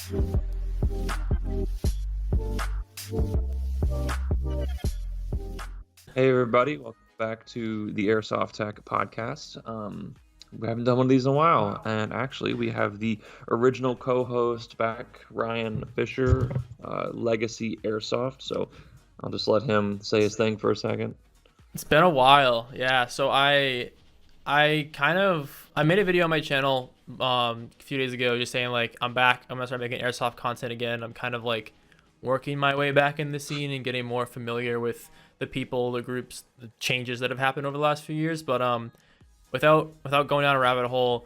Hey everybody, welcome back to the AirsoftTech podcast. We haven't done one of these in a while, and actually we have the original co-host back, Ryan Fisher, Legacy Airsoft. So I'll just let him say his thing for a second. It's been a while, yeah. So I made a video on my channel a few days ago, just saying like I'm back. I'm gonna start making airsoft content again. I'm kind of like working my way back in the scene and getting more familiar with the people, the groups, the changes that have happened over the last few years. But without going down a rabbit hole,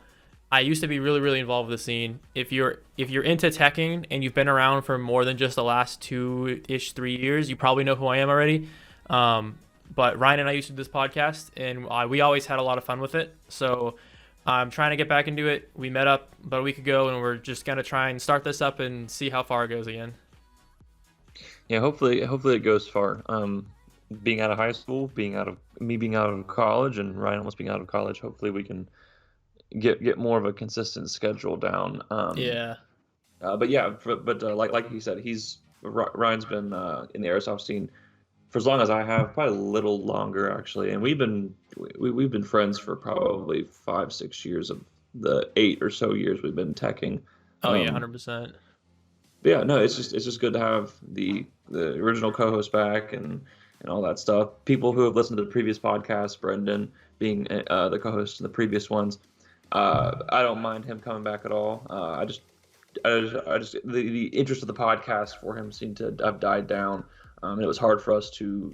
I used to be really involved with the scene. If you're into teching and you've been around for more than just the last 2-3 years, you probably know who I am already. But Ryan and I used to do this podcast, and we always had a lot of fun with it. So I'm trying to get back into it. We met up about a week ago, and we're just gonna try and start this up and see how far it goes again. Yeah, hopefully it goes far. Being out of high school, being out of college, and Ryan almost being out of college, hopefully we can get more of a consistent schedule down. Yeah. But yeah, like he said, Ryan's been in the airsoft scene for as long as I have, probably a little longer actually, and we've been friends for probably 5-6 years of the 8 or so years we've been teching. Oh yeah, 100%. Yeah, no, it's just good to have the original co-host back and all that stuff. People who have listened to the previous podcast, Brendan being the co-host in the previous ones, I don't mind him coming back at all. I just the interest of the podcast for him seemed to have died down. And it was hard for us to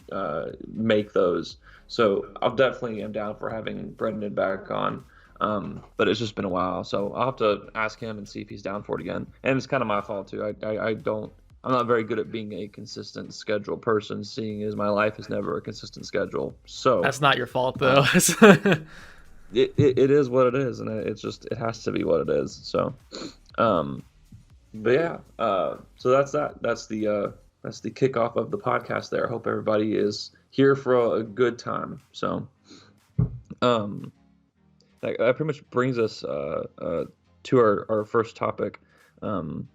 make those. So I definitely am down for having Brendan back on. But it's just been a while. So I'll have to ask him and see if he's down for it again. And it's kind of my fault too. I'm not very good at being a consistent schedule person, seeing as my life is never a consistent schedule. So That's not your fault though. it is what it is, and it has to be what it is. So, but yeah, so that's that. That's the kickoff of the podcast there. I hope everybody is here for a good time. So, that pretty much brings us to our first topic. Kind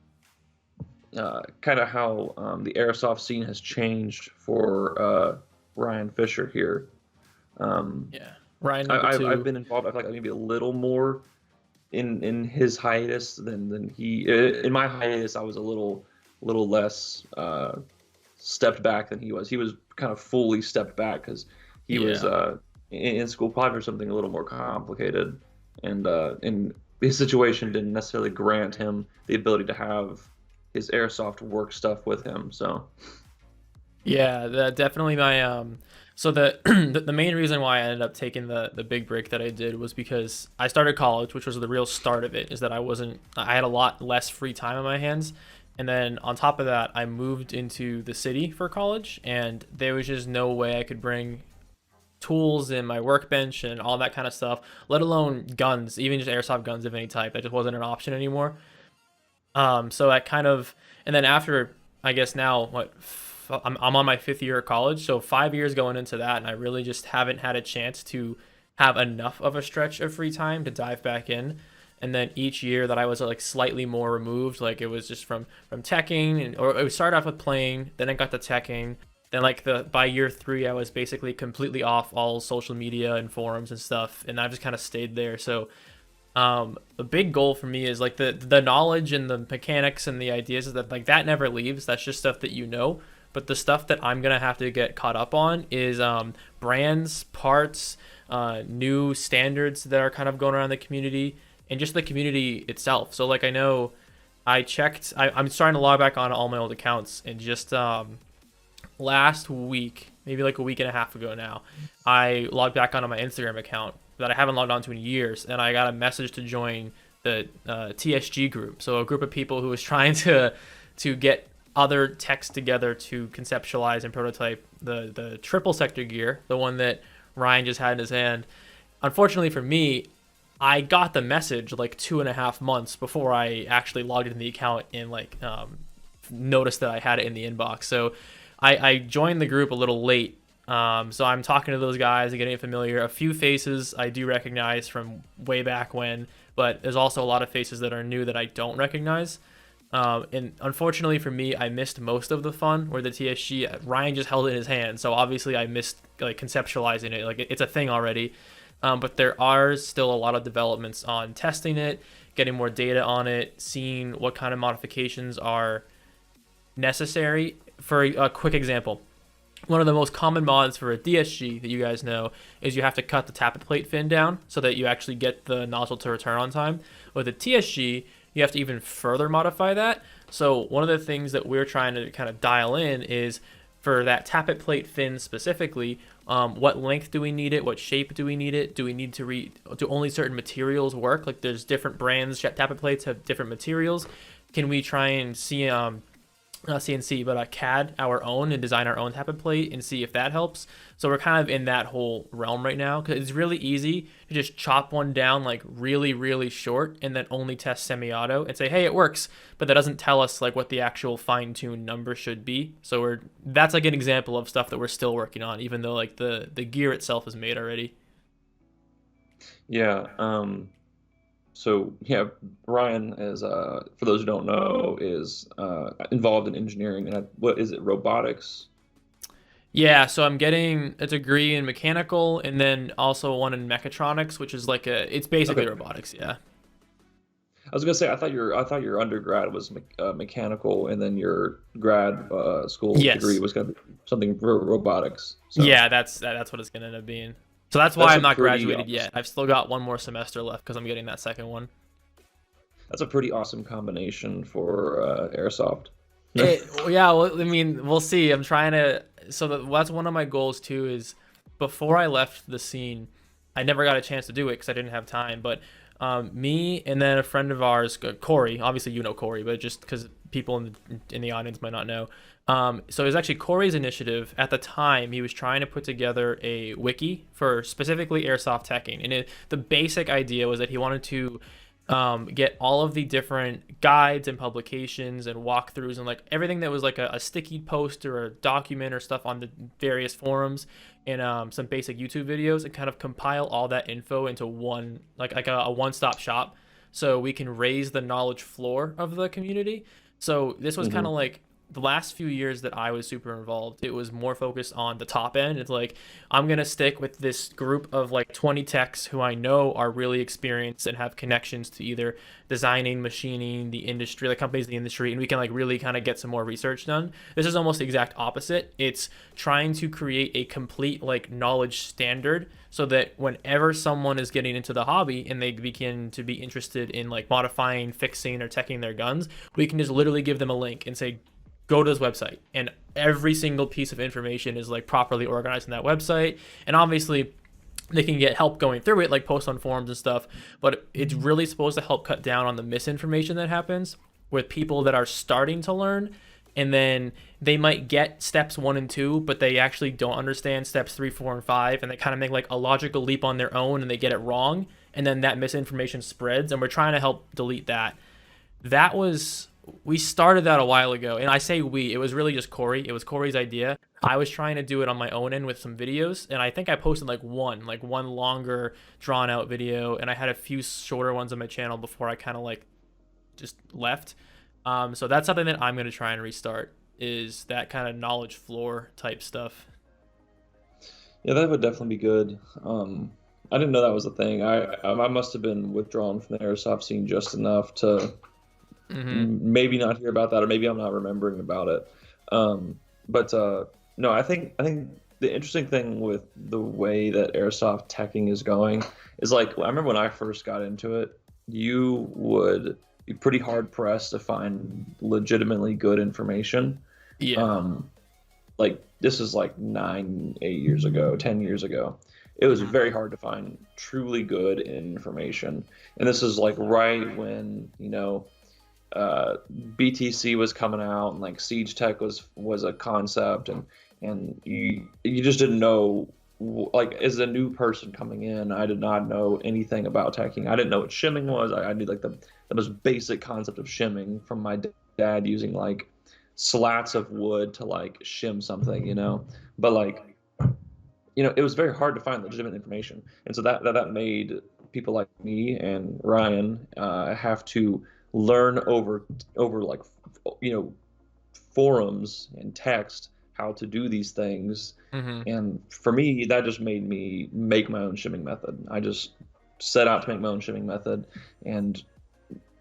of how the airsoft scene has changed for Ryan Fisher here. Yeah, Ryan. I've been involved. I feel like maybe a little more in his hiatus than he. In my hiatus, I was a little less stepped back than he was. He was kind of fully stepped back because he was in school probably for something a little more complicated, and his situation didn't necessarily grant him the ability to have his airsoft work stuff with him. So yeah, definitely my so the the main reason why I ended up taking the big break that I did was because I started college, which was the real start of it, is that I had a lot less free time on my hands. And then on top of that, I moved into the city for college, and there was just no way I could bring tools in my workbench and all that kind of stuff, let alone guns, even just airsoft guns of any type. That just wasn't an option anymore. So I kind of, and then after, I guess now, I'm on my 5th year of college, so 5 years going into that, and I really just haven't had a chance to have enough of a stretch of free time to dive back in. And then each year that I was like slightly more removed, like it was just from teching, or it started off with playing, then I got to teching. Then by year 3, I was basically completely off all social media and forums and stuff, and I just kind of stayed there. So the big goal for me is like the knowledge and the mechanics and the ideas is that like that never leaves. That's just stuff that you know. But the stuff that I'm gonna have to get caught up on is brands, parts, new standards that are kind of going around the community, and just the community itself. So like I know I'm starting to log back on all my old accounts, and just last week, maybe like a week and a half ago now, I logged back onto my Instagram account that I haven't logged onto in years, and I got a message to join the TSG group. So a group of people who was trying to get other techs together to conceptualize and prototype the triple sector gear, the one that Ryan just had in his hand. Unfortunately for me, I got the message like 2.5 months before I actually logged into the account and like noticed that I had it in the inbox. So I joined the group a little late. So I'm talking to those guys and getting familiar. A few faces I do recognize from way back when, but there's also a lot of faces that are new that I don't recognize. And unfortunately for me, I missed most of the fun where the TSG, Ryan just held it in his hand. So obviously I missed like conceptualizing it. Like it's a thing already. But there are still a lot of developments on testing it, getting more data on it, seeing what kind of modifications are necessary. For a quick example, one of the most common mods for a DSG that you guys know is you have to cut the tappet plate fin down so that you actually get the nozzle to return on time. With a TSG, you have to even further modify that. So one of the things that we're trying to kind of dial in is for that tappet plate fin specifically, what length do we need it? What shape do we need it? Do we need to do only certain materials work? Like there's different brands, tappet plates have different materials. Can we try and see not CNC, but CAD our own and design our own tappet plate and see if that helps. So we're kind of in that whole realm right now because it's really easy to just chop one down like really, really short and then only test semi-auto and say, hey, it works. But that doesn't tell us like what the actual fine-tuned number should be. So that's like an example of stuff that we're still working on, even though like the gear itself is made already. Yeah. So yeah, Ryan is for those who don't know is involved in engineering and what is it, robotics? Yeah, so I'm getting a degree in mechanical and then also one in mechatronics, which is like it's basically Okay. robotics, yeah. I was gonna say I thought your undergrad was mechanical and then your grad school degree Yes. was gonna be something for robotics. So Yeah, that's what it's gonna end up being. So that's why that's I'm a not pretty graduated yet. I've still got one more semester left because I'm getting that second one. that's a pretty awesome combination for airsoft. Yeah, well, I mean, we'll see. I'm trying to. So that's one of my goals too. Is before I left the scene, I never got a chance to do it because I didn't have time. But me and then a friend of ours, Corey. Obviously, you know Corey, but just because people in the audience might not know. So it was actually Corey's initiative. At the time, he was trying to put together a wiki for specifically airsoft teching, and the basic idea was that he wanted to get all of the different guides and publications and walkthroughs and like everything that was like a sticky post or a document or stuff on the various forums and some basic YouTube videos and kind of compile all that info into one like a one-stop shop so we can raise the knowledge floor of the community. So this was kind Hmm. of like the last few years that I was super involved, it was more focused on the top end. It's like I'm gonna stick with this group of like 20 techs who I know are really experienced and have connections to either designing, machining, the industry, like companies in the industry, and we can like really kind of get some more research done. This is almost the exact opposite. It's trying to create a complete like knowledge standard so that whenever someone is getting into the hobby and they begin to be interested in like modifying, fixing, or teching their guns, we can just literally give them a link and say, go to this website, and every single piece of information is like properly organized in that website. And obviously they can get help going through it, like post on forums and stuff, but it's really supposed to help cut down on the misinformation that happens with people that are starting to learn, and then they might get steps 1 and 2 but they actually don't understand steps 3, 4, and 5, and they kind of make like a logical leap on their own and they get it wrong, and then that misinformation spreads, and we're trying to help delete that. That was We started that a while ago, and I say we, it was really just Corey. It was Corey's idea. I was trying to do it on my own end with some videos, and I think I posted like one longer drawn out video, and I had a few shorter ones on my channel before I kind of like just left. So that's something that I'm going to try and restart, is that kind of knowledge floor type stuff. Yeah, that would definitely be good. I didn't know that was a thing. I must have been withdrawn from the airsoft scene just enough to Hmm. maybe not hear about that, or maybe I'm not remembering about it. But no, I think the interesting thing with the way that airsoft teching is going is like I remember when I first got into it, you would be pretty hard pressed to find legitimately good information. Yeah. Um, like this is like 8 years ago, 10 years ago. It was very hard to find truly good information, and this is like right when BTC was coming out and like Siege Tech was a concept, and you just didn't know, like as a new person coming in, I did not know anything about teching. I didn't know what shimming was. I knew like the most basic concept of shimming from my dad using like slats of wood to like shim something. But like it was very hard to find legitimate information, and so that made people like me and Ryan have to learn over like you know forums and text how to do these things. Hmm. And for me, that just made me make my own shimming method. I just set out to make my own shimming method, and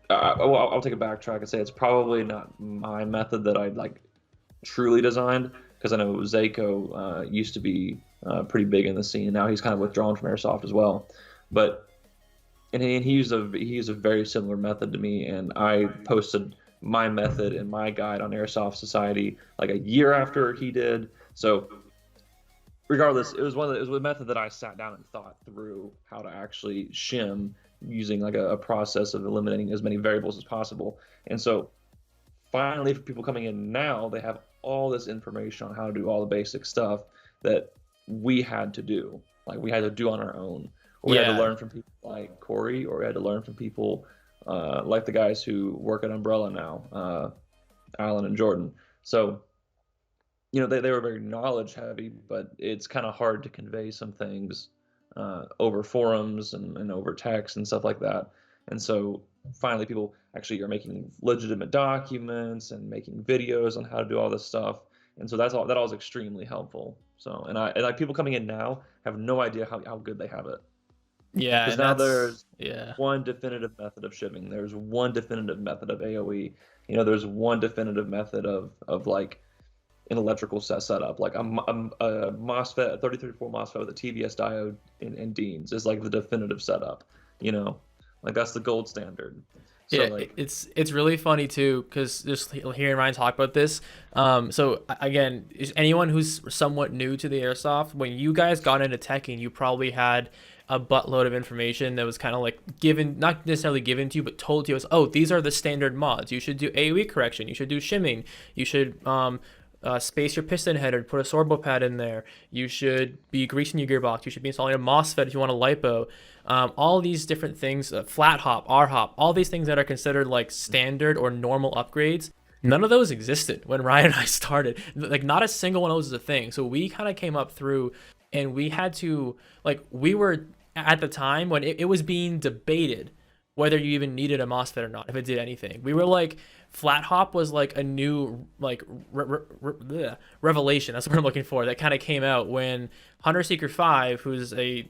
I'll take a backtrack and say it's probably not my method that I like truly designed, because I know Zayko used to be pretty big in the scene, and now he's kind of withdrawn from Airsoft as well. But he used a very similar method to me, and I posted my method and my guide on Airsoft Society like a year after he did. So regardless, it was a method that I sat down and thought through how to actually shim using like a process of eliminating as many variables as possible. And so finally, for people coming in now, they have all this information on how to do all the basic stuff that we had to do. Like we had to do on our own. Or we had to Yeah. learn from people like Corey, or we had to learn from people like the guys who work at Umbrella now, Alan and Jordan. So, they were very knowledge heavy, but it's kind of hard to convey some things over forums and over text and stuff like that. And so finally, people actually are making legitimate documents and making videos on how to do all this stuff. And so that all is extremely helpful. So, and like people coming in now have no idea how good they have it. Yeah, Because and now that's there's yeah. one definitive method of shipping. There's one definitive method of AOE. There's one definitive method of like an electrical setup. Like a MOSFET, a 3034 MOSFET with a TVS diode and Deans is like the definitive setup. You know, like that's the gold standard. So Yeah, like, it's really funny too, because just hearing Ryan talk about this. So again, is anyone who's somewhat new to the airsoft, when you guys got into teching, you probably had a buttload of information that was kind of like given, not necessarily given to you, but told to you as, oh, these are the standard mods. You should do AoE correction. You should do shimming. You should space your piston header, put a sorbo pad in there. You should be greasing your gearbox. You should be installing a MOSFET if you want a lipo. All these different things, flat hop, R hop, all these things that are considered like standard or normal upgrades. None of those existed when Ryan and I started. Like not a single one of those is a thing. So we kind of came up through, and we had to we were at the time when it was being debated whether you even needed a MOSFET or not, if it did anything. We were like, flat hop was like a new revelation. That's what I'm looking for. That kind of came out when Hunter Seeker 5, who's a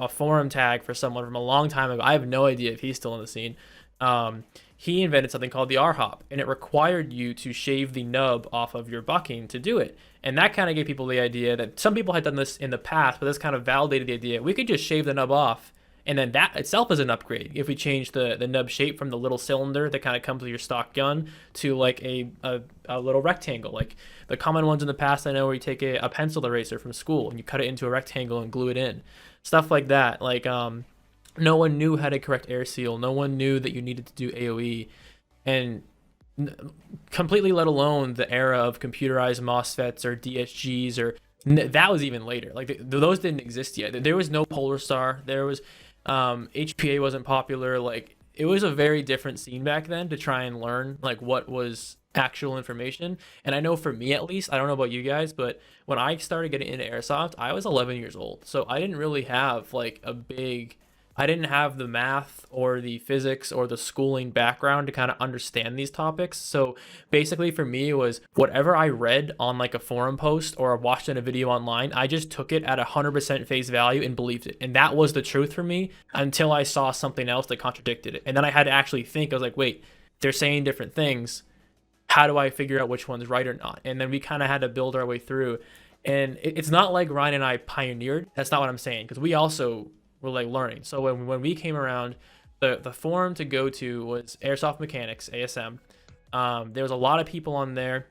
forum tag for someone from a long time ago. I have no idea if he's still in the scene. He invented something called the R hop, and it required you to shave the nub off of your bucking to do it. And that kind of gave people the idea that some people had done this in the past, but this kind of validated the idea we could just shave the nub off, and then that itself is an upgrade if we change the nub shape from the little cylinder that kind of comes with your stock gun to like a little rectangle. Like the common ones in the past, I know, where you take a pencil eraser from school and you cut it into a rectangle and glue it in. Stuff like that. Like no one knew how to correct air seal. No one knew that you needed to do AoE. And completely, let alone the era of computerized MOSFETs or DSGs, or that was even later. Like those didn't exist yet. There was no Polar Star. There was HPA wasn't popular. Like it was a very different scene back then to try and learn like what was actual information. And I know for me at least, I don't know about you guys, but when I started getting into airsoft, I was 11 years old. So I didn't really have like I didn't have the math or the physics or the schooling background to kind of understand these topics. So basically for me, it was whatever I read on like a forum post or watched in a video online, I just took it at 100% face value and believed it. And that was the truth for me until I saw something else that contradicted it. And then I had to actually think, I was like, wait, they're saying different things. How do I figure out which one's right or not? And then we kind of had to build our way through. And it's not like Ryan and I pioneered. That's not what I'm saying, because we also were like learning. So when we came around, the forum to go to was Airsoft Mechanics, ASM. There was a lot of people on there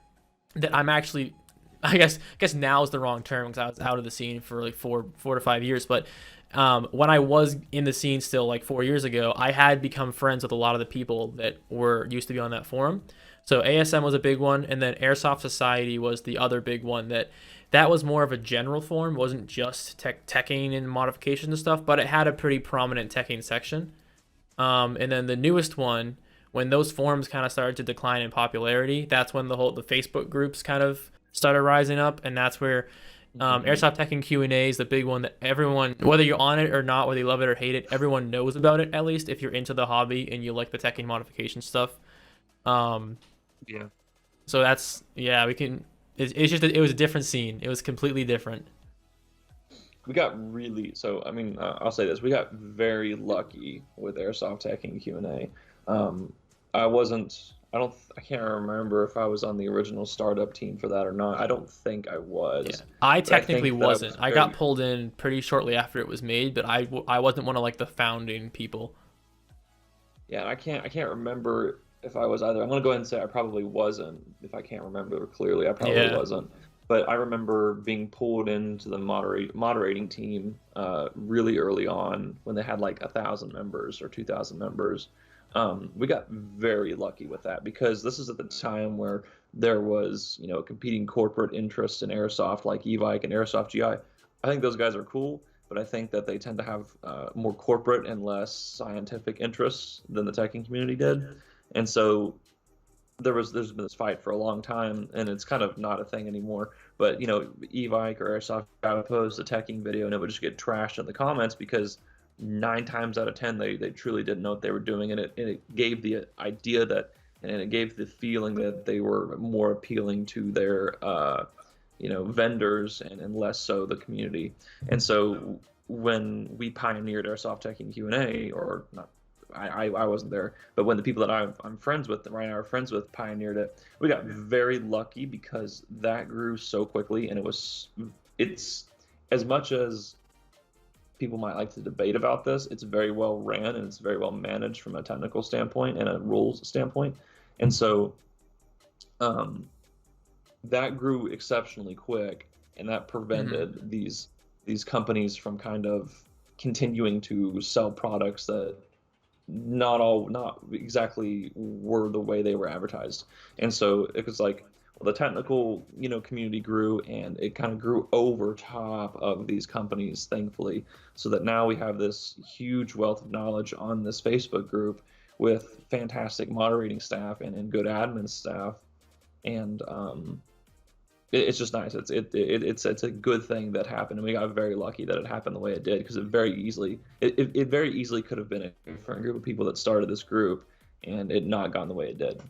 that I'm actually, I guess now is the wrong term because I was out of the scene for like four to 5 years. But when I was in the scene still like 4 years ago, I had become friends with a lot of the people that were used to be on that forum. So ASM was a big one, and then Airsoft Society was the other big one that was more of a general forum. It wasn't just teching and modifications and stuff, but it had a pretty prominent teching section. And then the newest one, when those forums kind of started to decline in popularity, that's when the Facebook groups kind of started rising up, and that's where Hmm. Airsoft Tech and Q&A is the big one that everyone, whether you're on it or not, whether you love it or hate it, everyone knows about it, at least if you're into the hobby and you like the tech and modification stuff. Um, Yeah. so that's, yeah, we can, it's just, it was a different scene. It was completely different. We got really, so I mean, I'll say this: we got very lucky with Airsoft Tech and Q&A. I wasn't, I can't remember if I was on the original startup team for that or not. I don't think I Yeah, was, I but I technically think that I wasn't. was I got very, pulled in pretty shortly after it was made, but I wasn't one of like the founding people. yeah. And I can't remember if I was either. I'm gonna go ahead and say I probably wasn't. If I can't remember clearly, I probably Yeah. wasn't. But I remember being pulled into the moderating team really early on when they had like 1,000 members or 2,000 members. We got very lucky with that because this is at the time where there was, competing corporate interests in airsoft like Evike and Airsoft GI. I think those guys are cool, but I think that they tend to have more corporate and less scientific interests than the teching community did. And so there's been this fight for a long time, and it's kind of not a thing anymore. But Evike or Airsoft would post a teching video, and it would just get trashed in the comments because 9 times out of 10 they truly didn't know what they were doing, and it gave the idea that, and it gave the feeling that they were more appealing to their vendors and less so the community. And so when we pioneered Airsoft Tech and Q&A, or not, I wasn't there, but when the people that I'm friends with, that right now are friends with, pioneered it, we got very lucky because that grew so quickly, and it's as much as people might like to debate about this, it's very well ran and it's very well managed from a technical standpoint and a rules standpoint, and so um, that grew exceptionally quick, and that Hmm. prevented these companies from kind of continuing to sell products that not exactly were the way they were advertised. And so it was like, well, the technical community grew, and it kind of grew over top of these companies, thankfully, so that now we have this huge wealth of knowledge on this Facebook group with fantastic moderating staff and good admin staff. And it's just nice. It's a good thing that happened, and we got very lucky that it happened the way it did, because it very easily could have been a different group of people that started this group, and it not gone the way it did.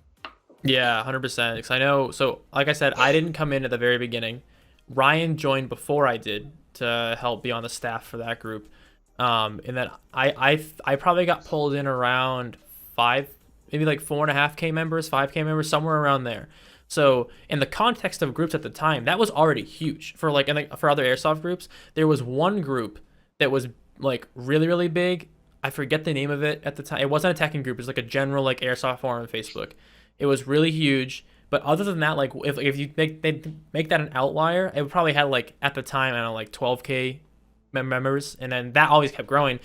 Yeah, 100%. Because I know, so like I said, I didn't come in at the very beginning. Ryan joined before I did to help be on the staff for that group. And then I probably got pulled in around five, maybe like 4.5K members, 5K members, somewhere around there. So in the context of groups at the time, that was already huge for like, and for other airsoft groups. There was one group that was like really, really big. I forget the name of it at the time. It wasn't a teching group. It was like a general like airsoft forum on Facebook. It was really huge. But other than that, like if you make that an outlier, it would probably had like at the time I don't know like 12K members, and then that always kept growing.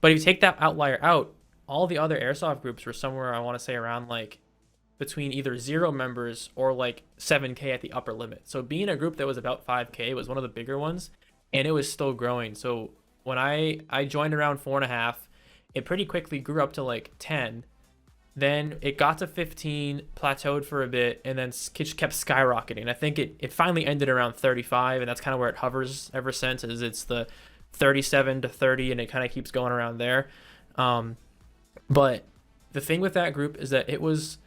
But if you take that outlier out, all the other airsoft groups were somewhere I want to say around like between either 0 members or like 7K at the upper limit. So being a group that was about 5K was one of the bigger ones, and it was still growing. So when I joined around 4.5, it pretty quickly grew up to like 10. Then it got to 15, plateaued for a bit, and then just kept skyrocketing. I think it finally ended around 35, and that's kind of where it hovers ever since. Is it's the 37 to 30, and it kind of keeps going around there. Um, but the thing with that group is that it was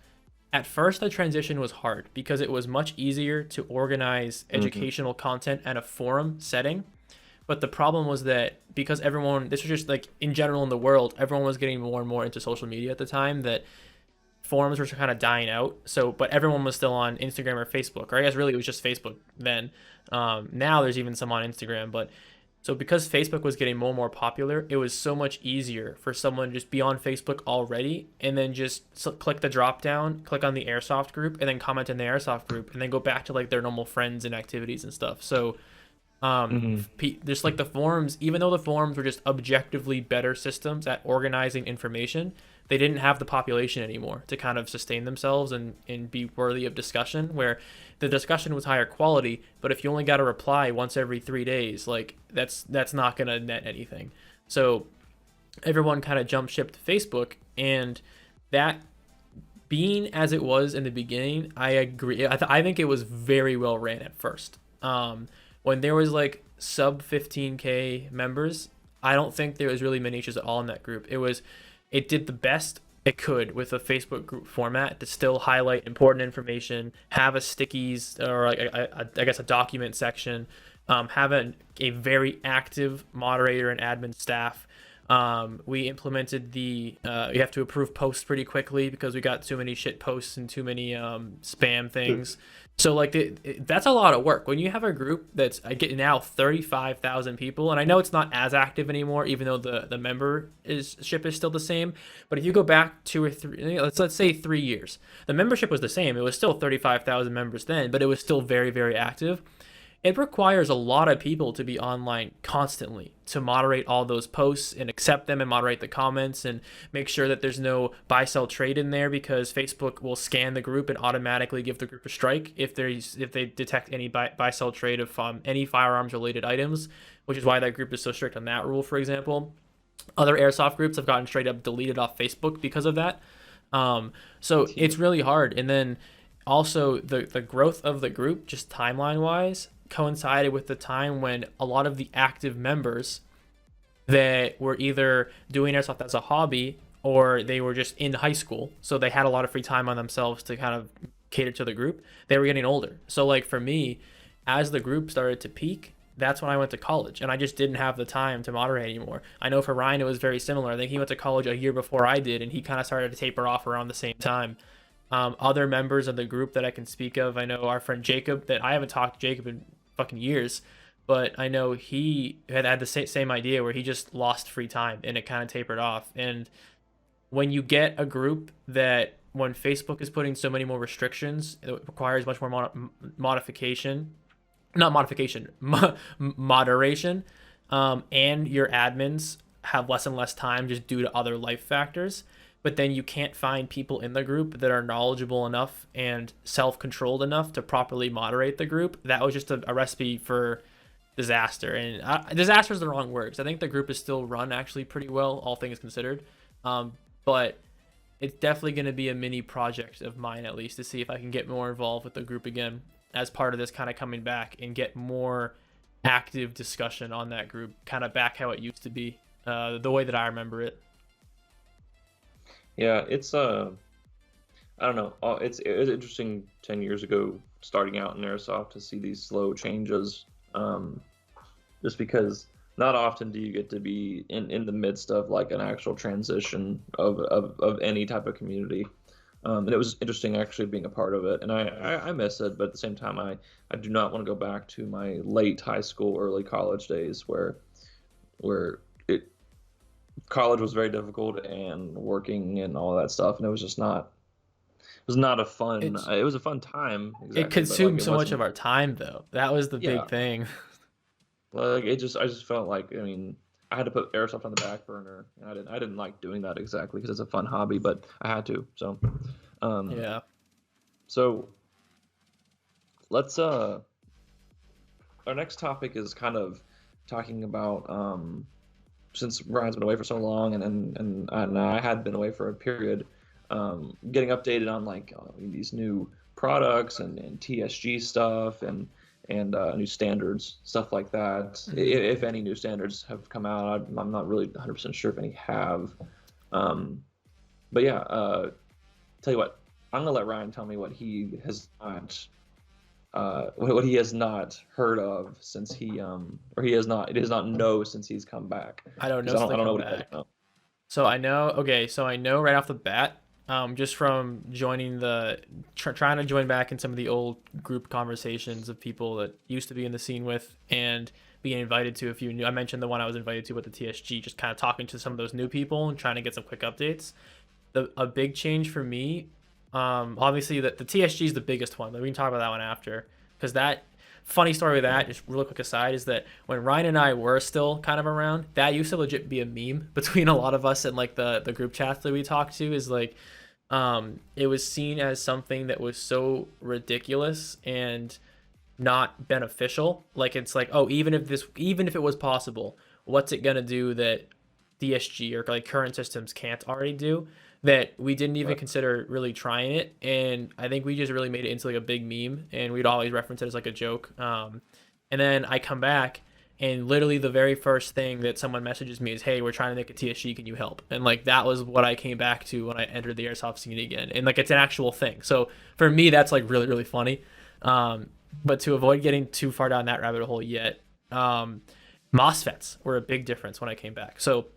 at first the transition was hard because it was much easier to organize Hmm. educational content at a forum setting. But the problem was that because everyone, this was just like in general in the world, everyone was getting more and more into social media at the time, that forums were kind of dying out. So, but everyone was still on Instagram or Facebook, or I guess really it was just Facebook then. Now there's even some on Instagram, but so because Facebook was getting more and more popular, it was so much easier for someone to just be on Facebook already and then just click the drop down, click on the Airsoft group, and then comment in the Airsoft group, and then go back to like their normal friends and activities and stuff. So Hmm. just like the forums, even though the forums were just objectively better systems at organizing information, they didn't have the population anymore to kind of sustain themselves and be worthy of discussion, where the discussion was higher quality, but if you only got a reply once every 3 days, like that's not gonna net anything. So everyone kind of jumped ship to Facebook, and that being as it was in the beginning, I agree. I think it was very well ran at first. when there was like sub 15K members, I don't think there was really many issues at all in that group. It did the best it could with a Facebook group format to still highlight important information, have a stickies or like I guess a document section, have a very active moderator and admin staff. We implemented you have to approve posts pretty quickly because we got too many shit posts and too many spam things. So like that's a lot of work when you have a group that's I get now 35,000 people, and I know it's not as active anymore, even though the membership is still the same. But if you go back 2 or 3, let's say 3 years, the membership was the same. It was still 35,000 members then, but it was still very, very active. It requires a lot of people to be online constantly to moderate all those posts and accept them and moderate the comments and make sure that there's no buy sell trade in there, because Facebook will scan the group and automatically give the group a strike if they detect any buy sell trade of any firearms related items, which is why that group is so strict on that rule. For example, other airsoft groups have gotten straight up deleted off Facebook because of that. So it's really hard. And then also the growth of the group, just timeline wise, coincided with the time when a lot of the active members that were either doing airsoft as a hobby or they were just in high school, so they had a lot of free time on themselves to kind of cater to the group, they were getting older. So like for me, as the group started to peak, that's when I went to college, and I just didn't have the time to moderate anymore. I know for Ryan it was very similar. I think he went to college a year before I did, and he kind of started to taper off around the same time. Other members of the group that I can speak of, I know our friend Jacob, that I haven't talked to Jacob in fucking years, but I know he had the same idea where he just lost free time and it kind of tapered off. And when you get a group that, when Facebook is putting so many more restrictions, it requires much more modification, not modification, moderation, and your admins have less and less time just due to other life factors. But then you can't find people in the group that are knowledgeable enough and self-controlled enough to properly moderate the group. That was just a recipe for disaster. And disaster is the wrong word, because I think the group is still run actually pretty well, all things considered. But it's definitely going to be a mini project of mine, at least, to see if I can get more involved with the group again as part of this kind of coming back and get more active discussion on that group, kind of back how it used to be, the way that I remember it. Yeah, it's I don't know. It was interesting 10 years ago starting out in airsoft to see these slow changes. Just because not often do you get to be in the midst of like an actual transition of any type of community. And it was interesting actually being a part of it. And I miss it, but at the same time I do not want to go back to my late high school, early college days where college was very difficult and working and all that stuff, and it was just not a fun it was a fun time, exactly, it consumed like, it so much of wasn't. our time though. That was the big thing. Like I just felt like, I mean, I had to put airsoft on the back burner, and I didn't like doing that exactly because it's a fun hobby, but I had to. So Yeah. so let's our next topic is kind of talking about since Ryan's been away for so long, and I had been away for a period, getting updated on like these new products and TSG stuff and new standards, stuff like that. If any new standards have come out, I'm not really 100% sure if any have. But yeah, tell you what, I'm gonna let Ryan tell me what he has not. What he has not heard of since he or he has not, it does not know since he's come back. I don't know. I don't know what he Back. doesn't know. So I know. Okay, so I know right off the bat, just from joining trying to join back in some of the old group conversations of people that used to be in the scene with, and being invited to a few new. I mentioned the one I was invited to with the TSG, just kind of talking to some of those new people and trying to get some quick updates. A big change for me, obviously the TSG is the biggest one, but we can talk about that one after, because that funny story with that, just real quick aside, is that when Ryan and I were still kind of around, that used to legit be a meme between a lot of us and like the group chats that we talked to, is like it was seen as something that was so ridiculous and not beneficial. Like it's like, oh, even if it was possible, what's it gonna do that DSG or like current systems can't already do, that we didn't even consider really trying it. And I think we just really made it into like a big meme, and we'd always reference it as like a joke. And And then I come back, and literally the very first thing that someone messages me is, "Hey, we're trying to make a TSG. Can you help?" And like that was what I came back to when I entered the airsoft scene again. And like it's an actual thing. So for me, that's like really really funny. But to avoid getting too far down that rabbit hole yet, Mosfets were a big difference when I came back. So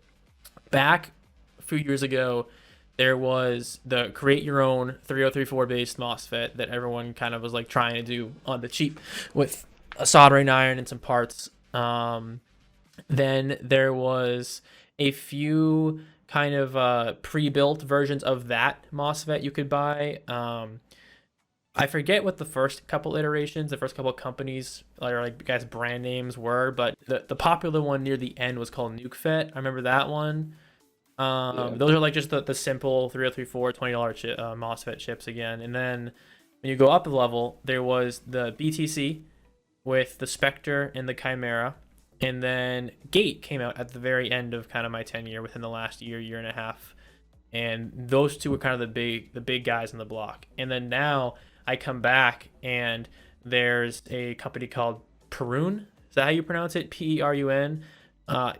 back a few years ago, there was the create your own 3034 based MOSFET that everyone kind of was like trying to do on the cheap with a soldering iron and some parts. Then there was a few kind of pre-built versions of that MOSFET you could buy. I forget what the first couple iterations, the first couple of companies or like guys brand names were, but the popular one near the end was called NukeFet. I remember that one. Yeah. Those are like just the simple 3034 $20 MOSFET chips again. And then when you go up the level, there was the BTC with the Spectre and the Chimera. And then Gate came out at the very end of kind of my tenure within the last year and a half. And those two were kind of the big guys on the block. And then now I come back and there's a company called Perun. Is that how you pronounce it? Perun. I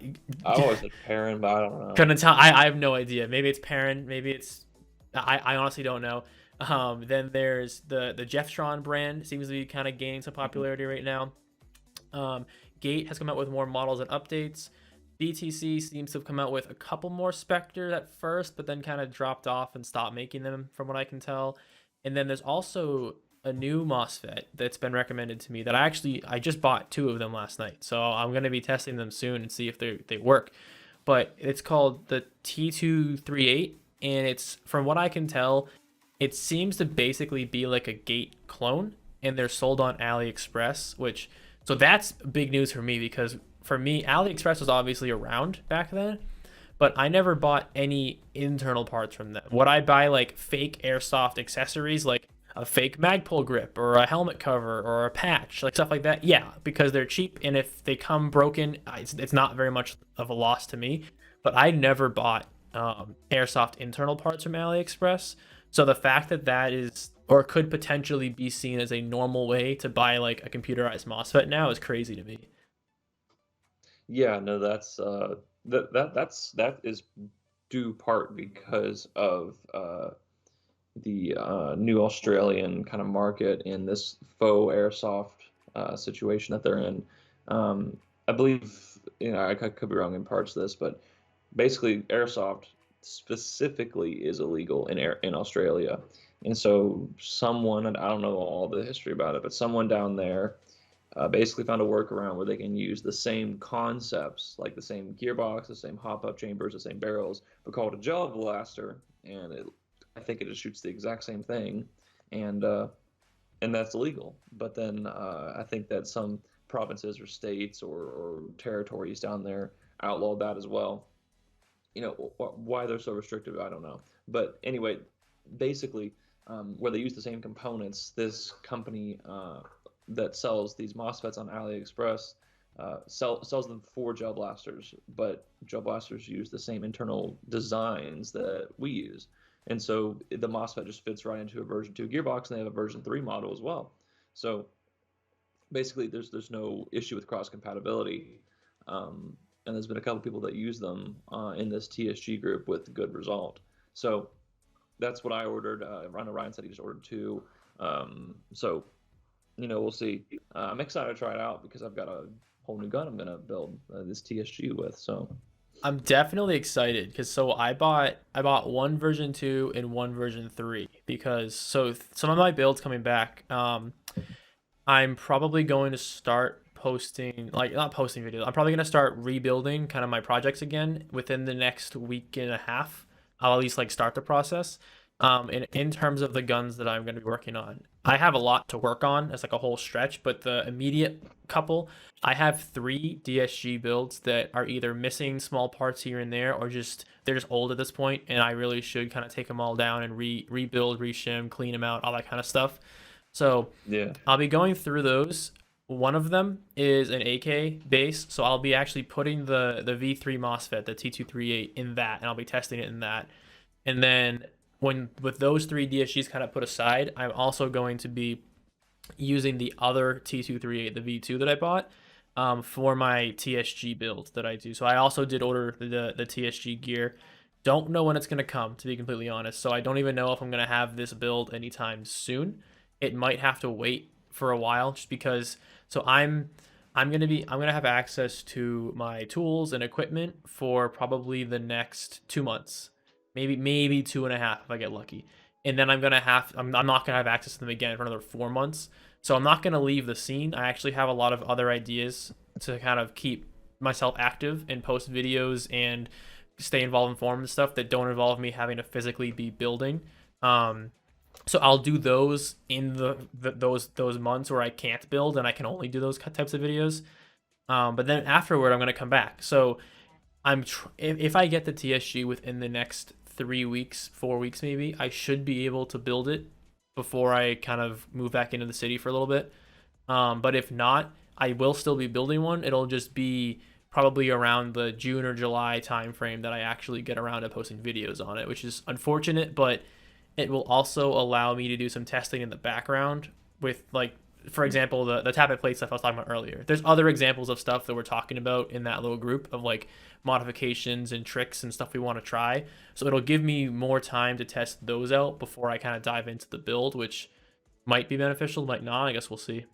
always said Perrin, but I don't know. Couldn't tell. I have no idea. Maybe it's Perrin. Maybe it's. I honestly don't know. Then there's the Jeffstron brand. Seems to be kind of gaining some popularity right now. Gate has come out with more models and updates. BTC seems to have come out with a couple more Spectre at first, but then kind of dropped off and stopped making them, from what I can tell. And then there's also a new MOSFET that's been recommended to me that I just bought 2 of them last night. So I'm going to be testing them soon and see if they work. But it's called the T238, and it's, from what I can tell, it seems to basically be like a Gate clone, and they're sold on AliExpress, so that's big news for me, because for me, AliExpress was obviously around back then, but I never bought any internal parts from them. Would I buy like fake airsoft accessories, like a fake Magpul grip or a helmet cover or a patch, like stuff like that? Yeah, because they're cheap, and if they come broken, it's not very much of a loss to me. But I never bought airsoft internal parts from AliExpress. So the fact that that is, or could potentially be seen as a normal way to buy like a computerized MOSFET now, is crazy to me. Yeah, no, that is due part because of the new Australian kind of market in this faux airsoft situation that they're in. I believe, I could be wrong in parts of this, but basically airsoft specifically is illegal in Australia. And so someone, and I don't know all the history about it, but someone down there basically found a workaround where they can use the same concepts, like the same gearbox, the same hop-up chambers, the same barrels, but call it a gel blaster, and I think it just shoots the exact same thing, and that's illegal. But then I think that some provinces or states or territories down there outlawed that as well. Why they're so restrictive, I don't know. But anyway, basically, where they use the same components, this company that sells these MOSFETs on AliExpress sells them for gel blasters, but gel blasters use the same internal designs that we use. And so the MOSFET just fits right into a version 2 gearbox, and they have a version 3 model as well. So basically, there's no issue with cross compatibility. And there's been a couple people that use them in this TSG group with good result. So that's what I ordered. I know Ryan said he just ordered 2. So we'll see. I'm excited to try it out because I've got a whole new gun I'm gonna build this TSG with. So I'm definitely excited because I bought one version 2 and one version 3 because some of my builds coming back. I'm probably going to start posting, like, not posting videos. I'm probably going to start rebuilding kind of my projects again within the next week and a half. I'll at least like start the process. In terms of the guns that I'm going to be working on, I have a lot to work on. It's like a whole stretch, but the immediate couple, I have 3 DSG builds that are either missing small parts here and there, or they're just old at this point, and I really should kind of take them all down and rebuild, reshim, clean them out, all that kind of stuff. So yeah, I'll be going through those. One of them is an AK base, so I'll be actually putting the V3 MOSFET, the T238, in that, and I'll be testing it in that. And then with those 3 DSGs kind of put aside, I'm also going to be using the other T238, the V2 that I bought, for my TSG build that I do. So I also did order the TSG gear. Don't know when it's going to come, to be completely honest. So I don't even know if I'm going to have this build anytime soon. It might have to wait for a while just because. So I'm gonna have access to my tools and equipment for probably the next 2 months, maybe 2.5 if I get lucky. And then I'm not gonna have access to them again for another 4 months. So I'm not gonna leave the scene. I actually have a lot of other ideas to kind of keep myself active and post videos and stay involved in forums and stuff that don't involve me having to physically be building. Um, so I'll do those in those months where I can't build and I can only do those types of videos. But then afterward, I'm gonna come back. So if I get the TSG within the next 3 weeks, 4 weeks maybe, I should be able to build it before I kind of move back into the city for a little bit. But if not, I will still be building one. It'll just be probably around the June or July timeframe that I actually get around to posting videos on it, which is unfortunate, but it will also allow me to do some testing in the background with, like, for example, the tappet plate stuff I was talking about earlier. There's other examples of stuff that we're talking about in that little group of like modifications and tricks and stuff we want to try. So it'll give me more time to test those out before I kind of dive into the build, which might be beneficial, might not. I guess we'll see.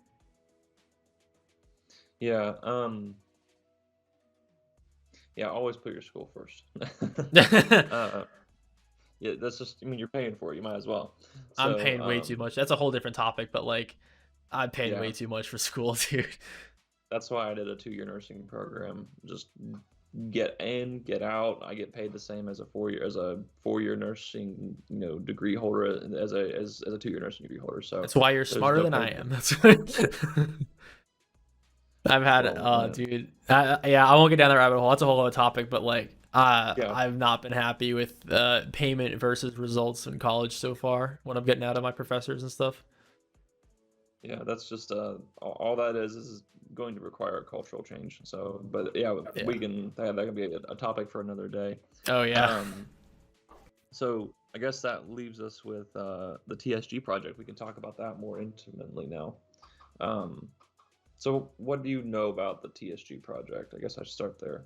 Yeah. Yeah. Always put your school first. Yeah, that's just. I mean, you're paying for it. You might as well. I'm So, paying way too much. That's a whole different topic, but like I'm paying yeah, way too much for school, dude. that's why I did a 2-year nursing program. Just get in, get out. I get paid the same as a 4-year nursing, degree holder as a 2-year nursing degree holder. So That's why you're there's smarter no than I point. am. That's I've had Well, dude. Yeah, I won't get down the rabbit hole. That's a whole other topic, but like yeah, I've not been happy with payment versus results in college so far when I'm getting out of my professors and stuff. yeah. That's just all that is going to require a cultural change. So, but yeah, Yeah. we can that can be a topic for another day. Oh yeah. Um, so I guess that leaves us with the TSG project. We can talk about that more intimately now. Um, so what do you know about the TSG project? I guess I should start there.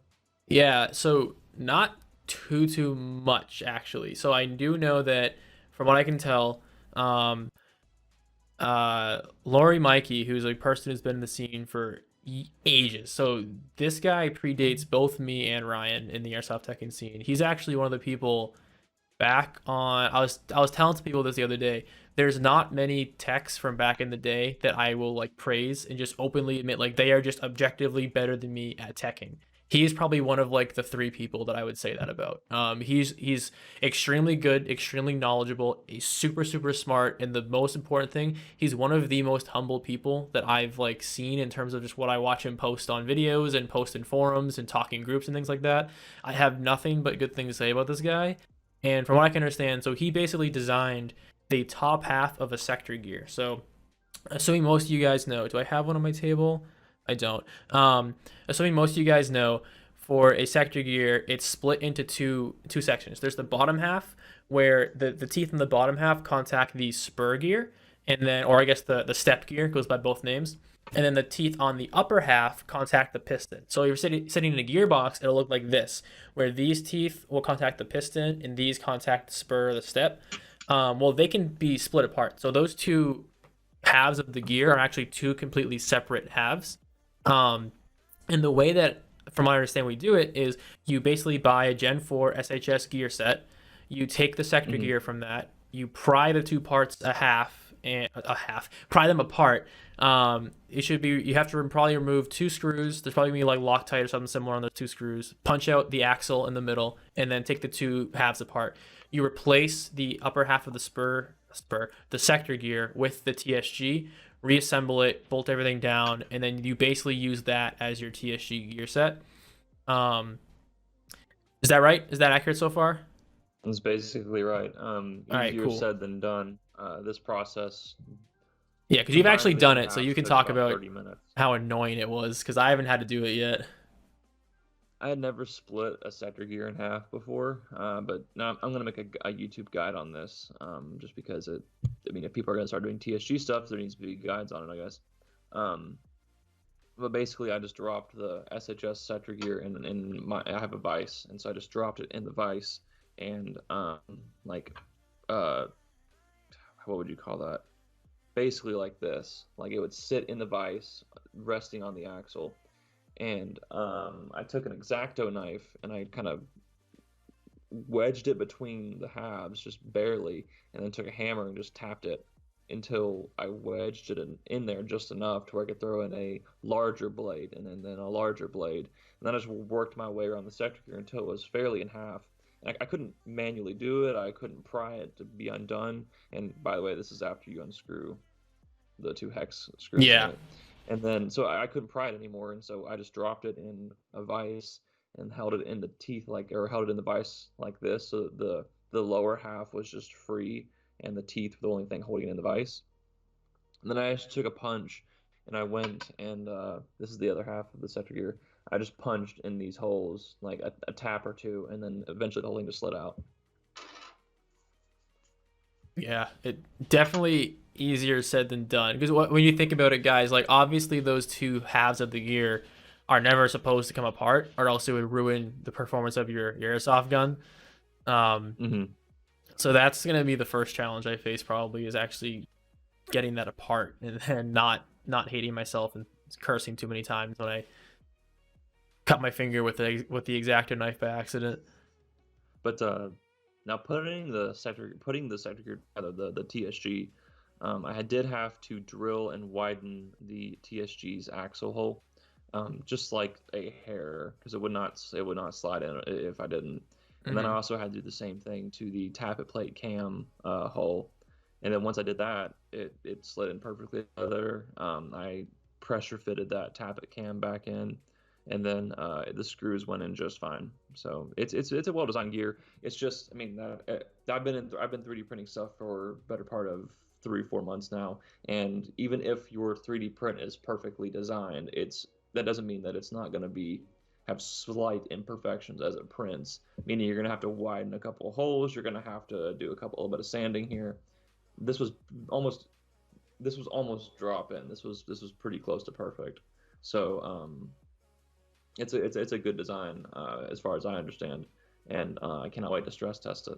Yeah, so not too much actually. So I do know that from what I can tell, um Laurie Mikey, who's a person who's been in the scene for ages. So this guy predates both me and Ryan in the airsoft teching scene. He's actually one of the people back on. I was telling to people this the other day. There's not many techs from back in the day that I will like praise and just openly admit like they are just objectively better than me at teching. He's probably one of like the three people that I would say that about. He's extremely good, extremely knowledgeable. He's super smart, and the most important thing, he's one of the most humble people that I've like seen in terms of just what I watch him post on videos and post in forums and talking groups and things like that. I have nothing but good things to say about this guy. And from what I can understand, so he basically designed the top half of a sector gear. So, assuming most of you guys know, do I have one on my table? I don't. Assuming most of you guys know, for a sector gear, it's split into two sections. There's the bottom half where the teeth in the bottom half contact the spur gear, and then, or I guess the step gear goes by both names. And then the teeth on the upper half contact the piston. So you're sitting in a gearbox, it'll look like this, where these teeth will contact the piston and these contact the spur or the step. Well, they can be split apart. So those two halves of the gear are actually two completely separate halves. Um, and the way that, from what I understand, we do it is you basically buy a Gen 4 SHS gear set. You take the sector Hmm. gear from that. You pry the two parts pry them apart. It should be, you have to probably remove two screws. There's probably gonna be like Loctite or something similar on those two screws. Punch out the axle in the middle, and then take the two halves apart. You replace the upper half of the sector gear with the TSG, reassemble it, bolt everything down, and then you basically use that as your TSG gear set. Um, is that right? Is that accurate so far? That's basically right. All right, Easier cool. said than done. This process Yeah, because you've combined actually with the done other it, so you halves can took talk about about 30 minutes. how annoying it was because I haven't had to do it yet. I had never split a sector gear in half before, but now I'm gonna make a YouTube guide on this, just because I mean, if people are gonna start doing TSG stuff, there needs to be guides on it, I guess. Um, but basically, I just dropped the SHS sector gear I have a vise, and so I just dropped it in the vise, and like, uh, what would you call that? Basically like this, like it would sit in the vise, resting on the axle, and I took an X-Acto knife and I kind of wedged it between the halves, just barely, and then took a hammer and just tapped it until I wedged it in there just enough to where I could throw in a larger blade and then a larger blade. And then I just worked my way around the sector gear until it was fairly in half. And I couldn't manually do it. I couldn't pry it to be undone. And by the way, this is after you unscrew the 2 hex screws in Yeah. it. And then, so I couldn't pry it anymore. And so I just dropped it in a vise and held it in the teeth, or held it in the vise like this. So the lower half was just free and the teeth were the only thing holding it in the vise. And then I just took a punch and I went and, this is the other half of the sector gear. I just punched in these holes like a tap or two, and then eventually the whole thing just slid out. Yeah, it definitely easier said than done. Because when you think about it, guys, like obviously those two halves of the gear are never supposed to come apart, or else it would ruin the performance of your airsoft gun. Um, Mm-hmm. so that's gonna be the first challenge I face probably is actually getting that apart and then not hating myself and cursing too many times when I cut my finger with the X-Acto knife by accident. But now putting the sector gear together, the TSG, I did have to drill and widen the TSG's axle hole, just like a hair, because it would not slide in if I didn't. And then I Mm-hmm. also had to do the same thing to the tappet plate cam hole. And then once I did that, it slid in perfectly together. I pressure fitted that tappet cam back in, and then the screws went in just fine. So it's a well designed gear. It's just, I mean, I've been 3D printing stuff for better part of 3 4 months now, and even if your 3D print is perfectly designed, that doesn't mean that it's not going to be have slight imperfections as it prints. Meaning you're going to have to widen a couple of holes. You're going to have to do a little bit of sanding here. This was almost this was almost drop in. This was pretty close to perfect. So it's a good design, as far as I understand, and I cannot wait to stress test it.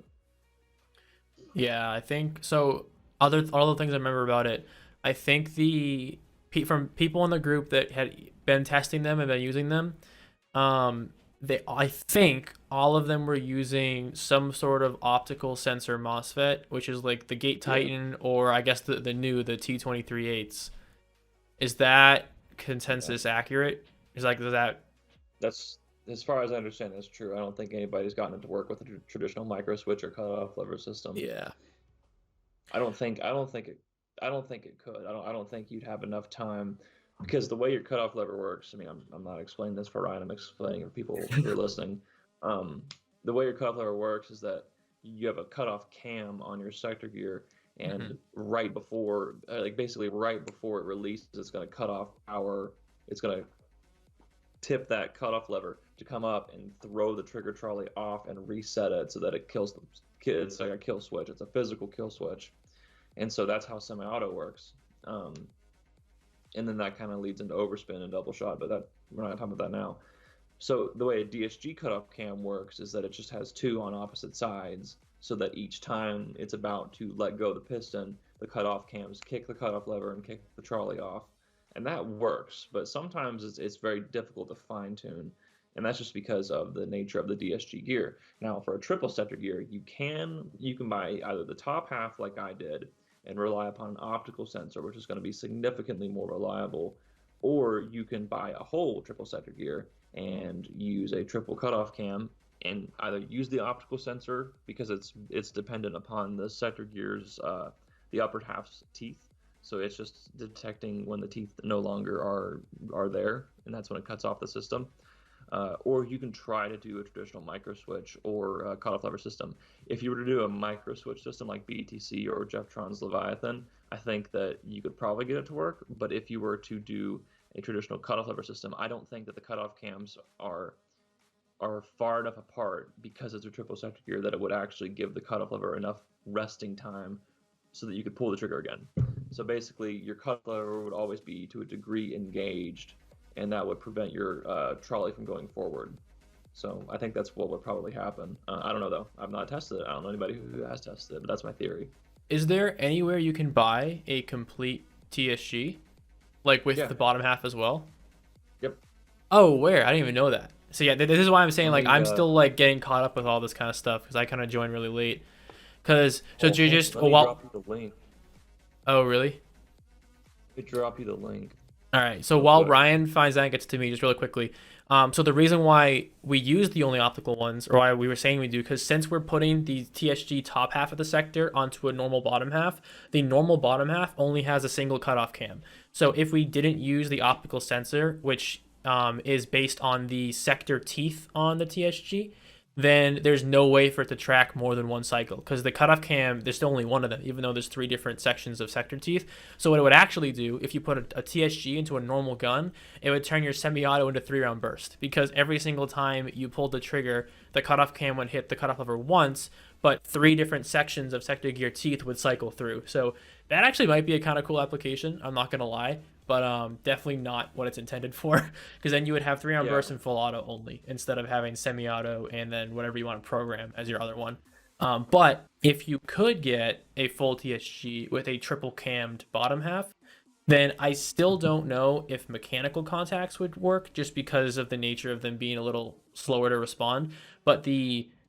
Yeah, I think so. Other all the things I remember about it, I think from people in the group that had been testing them and been using them, I think all of them were using some sort of optical sensor MOSFET, which is like the Gate Yeah, Titan or I guess the T23/8s. Is that yeah. consensus accurate? Is that That's as far as I understand. That's true. I don't think anybody's gotten it to work with a traditional micro switch or cutoff lever system. yeah. I don't think I don't think it I don't think it could. I don't think you'd have enough time because the way your cutoff lever works. I mean, I'm not explaining this for Ryan. I'm explaining it for people who are listening. Um, the way your cutoff lever works is that you have a cutoff cam on your sector gear, and Hmm. right before, like basically right before it releases, it's going to cut off power. It's going to tip that cutoff lever to come up and throw the trigger trolley off and reset it so that it kills the kids. It's like a kill switch. It's a physical kill switch, and so that's how semi-auto works. Um, and then that kind of leads into overspin and double shot, but that we're not talking about that now. So the way a DSG cutoff cam works is that it just has two on opposite sides, so that each time it's about to let go of the piston, the cutoff cams kick the cutoff lever and kick the trolley off, and that works. But sometimes it's very difficult to fine tune, and that's just because of the nature of the DSG gear. Now, for a triple sector gear, you can buy either the top half like I did and rely upon an optical sensor, which is going to be significantly more reliable, or you can buy a whole triple sector gear and use a triple cutoff cam and either use the optical sensor because it's dependent upon the sector gear's the upper half's teeth, so it's just detecting when the teeth no longer are there, and that's when it cuts off the system. Or you can try to do a traditional micro switch or a cutoff lever system. If you were to do a micro switch system like BTC or Jeftron's Leviathan, I think that you could probably get it to work. But if you were to do a traditional cutoff lever system, I don't think that the cutoff cams are are far enough apart because it's a triple sector gear that it would actually give the cutoff lever enough resting time so that you could pull the trigger again. So basically, your cutoff lever would always be to a degree engaged, and that would prevent your trolley from going forward. So I think that's what would probably happen. I don't know though. I've not tested it. I don't know anybody who has tested it, but that's my theory. Is there anywhere you can buy a complete TSG, like with the bottom half as well? Yep. Oh, where? I didn't even know that. So yeah, this is why I'm saying, like, Let me, I'm still like getting caught up with all this kind of stuff because I kind of joined really late. Cause so you just let me drop you the link. Oh really? Let me drop you the link. All right. So while Ryan finds that and gets to me, just really quickly. So the reason why we use the only optical ones, or why we were saying we do, because since we're putting the TSG top half of the sector onto a normal bottom half, the normal bottom half only has a single cutoff cam. So if we didn't use the optical sensor, which is based on the sector teeth on the TSG, then there's no way for it to track more than one cycle because the cutoff cam, there's still only one of them, even though there's 3 different sections of sector teeth. So what it would actually do, if you put a TSG into a normal gun, it would turn your semi-auto into 3-round burst because every single time you pulled the trigger, the cutoff cam would hit the cutoff lever once, but 3 different sections of sector gear teeth would cycle through. So that actually might be a kind of cool application, I'm not going to lie, but definitely not what it's intended for, because then you would have 3-round burst and full auto only, instead of having semi-auto and then whatever you want to program as your other one. But if you could get a full TSG with a triple cammed bottom half, then I still don't know if mechanical contacts would work just because of the nature of them being a little slower to respond. But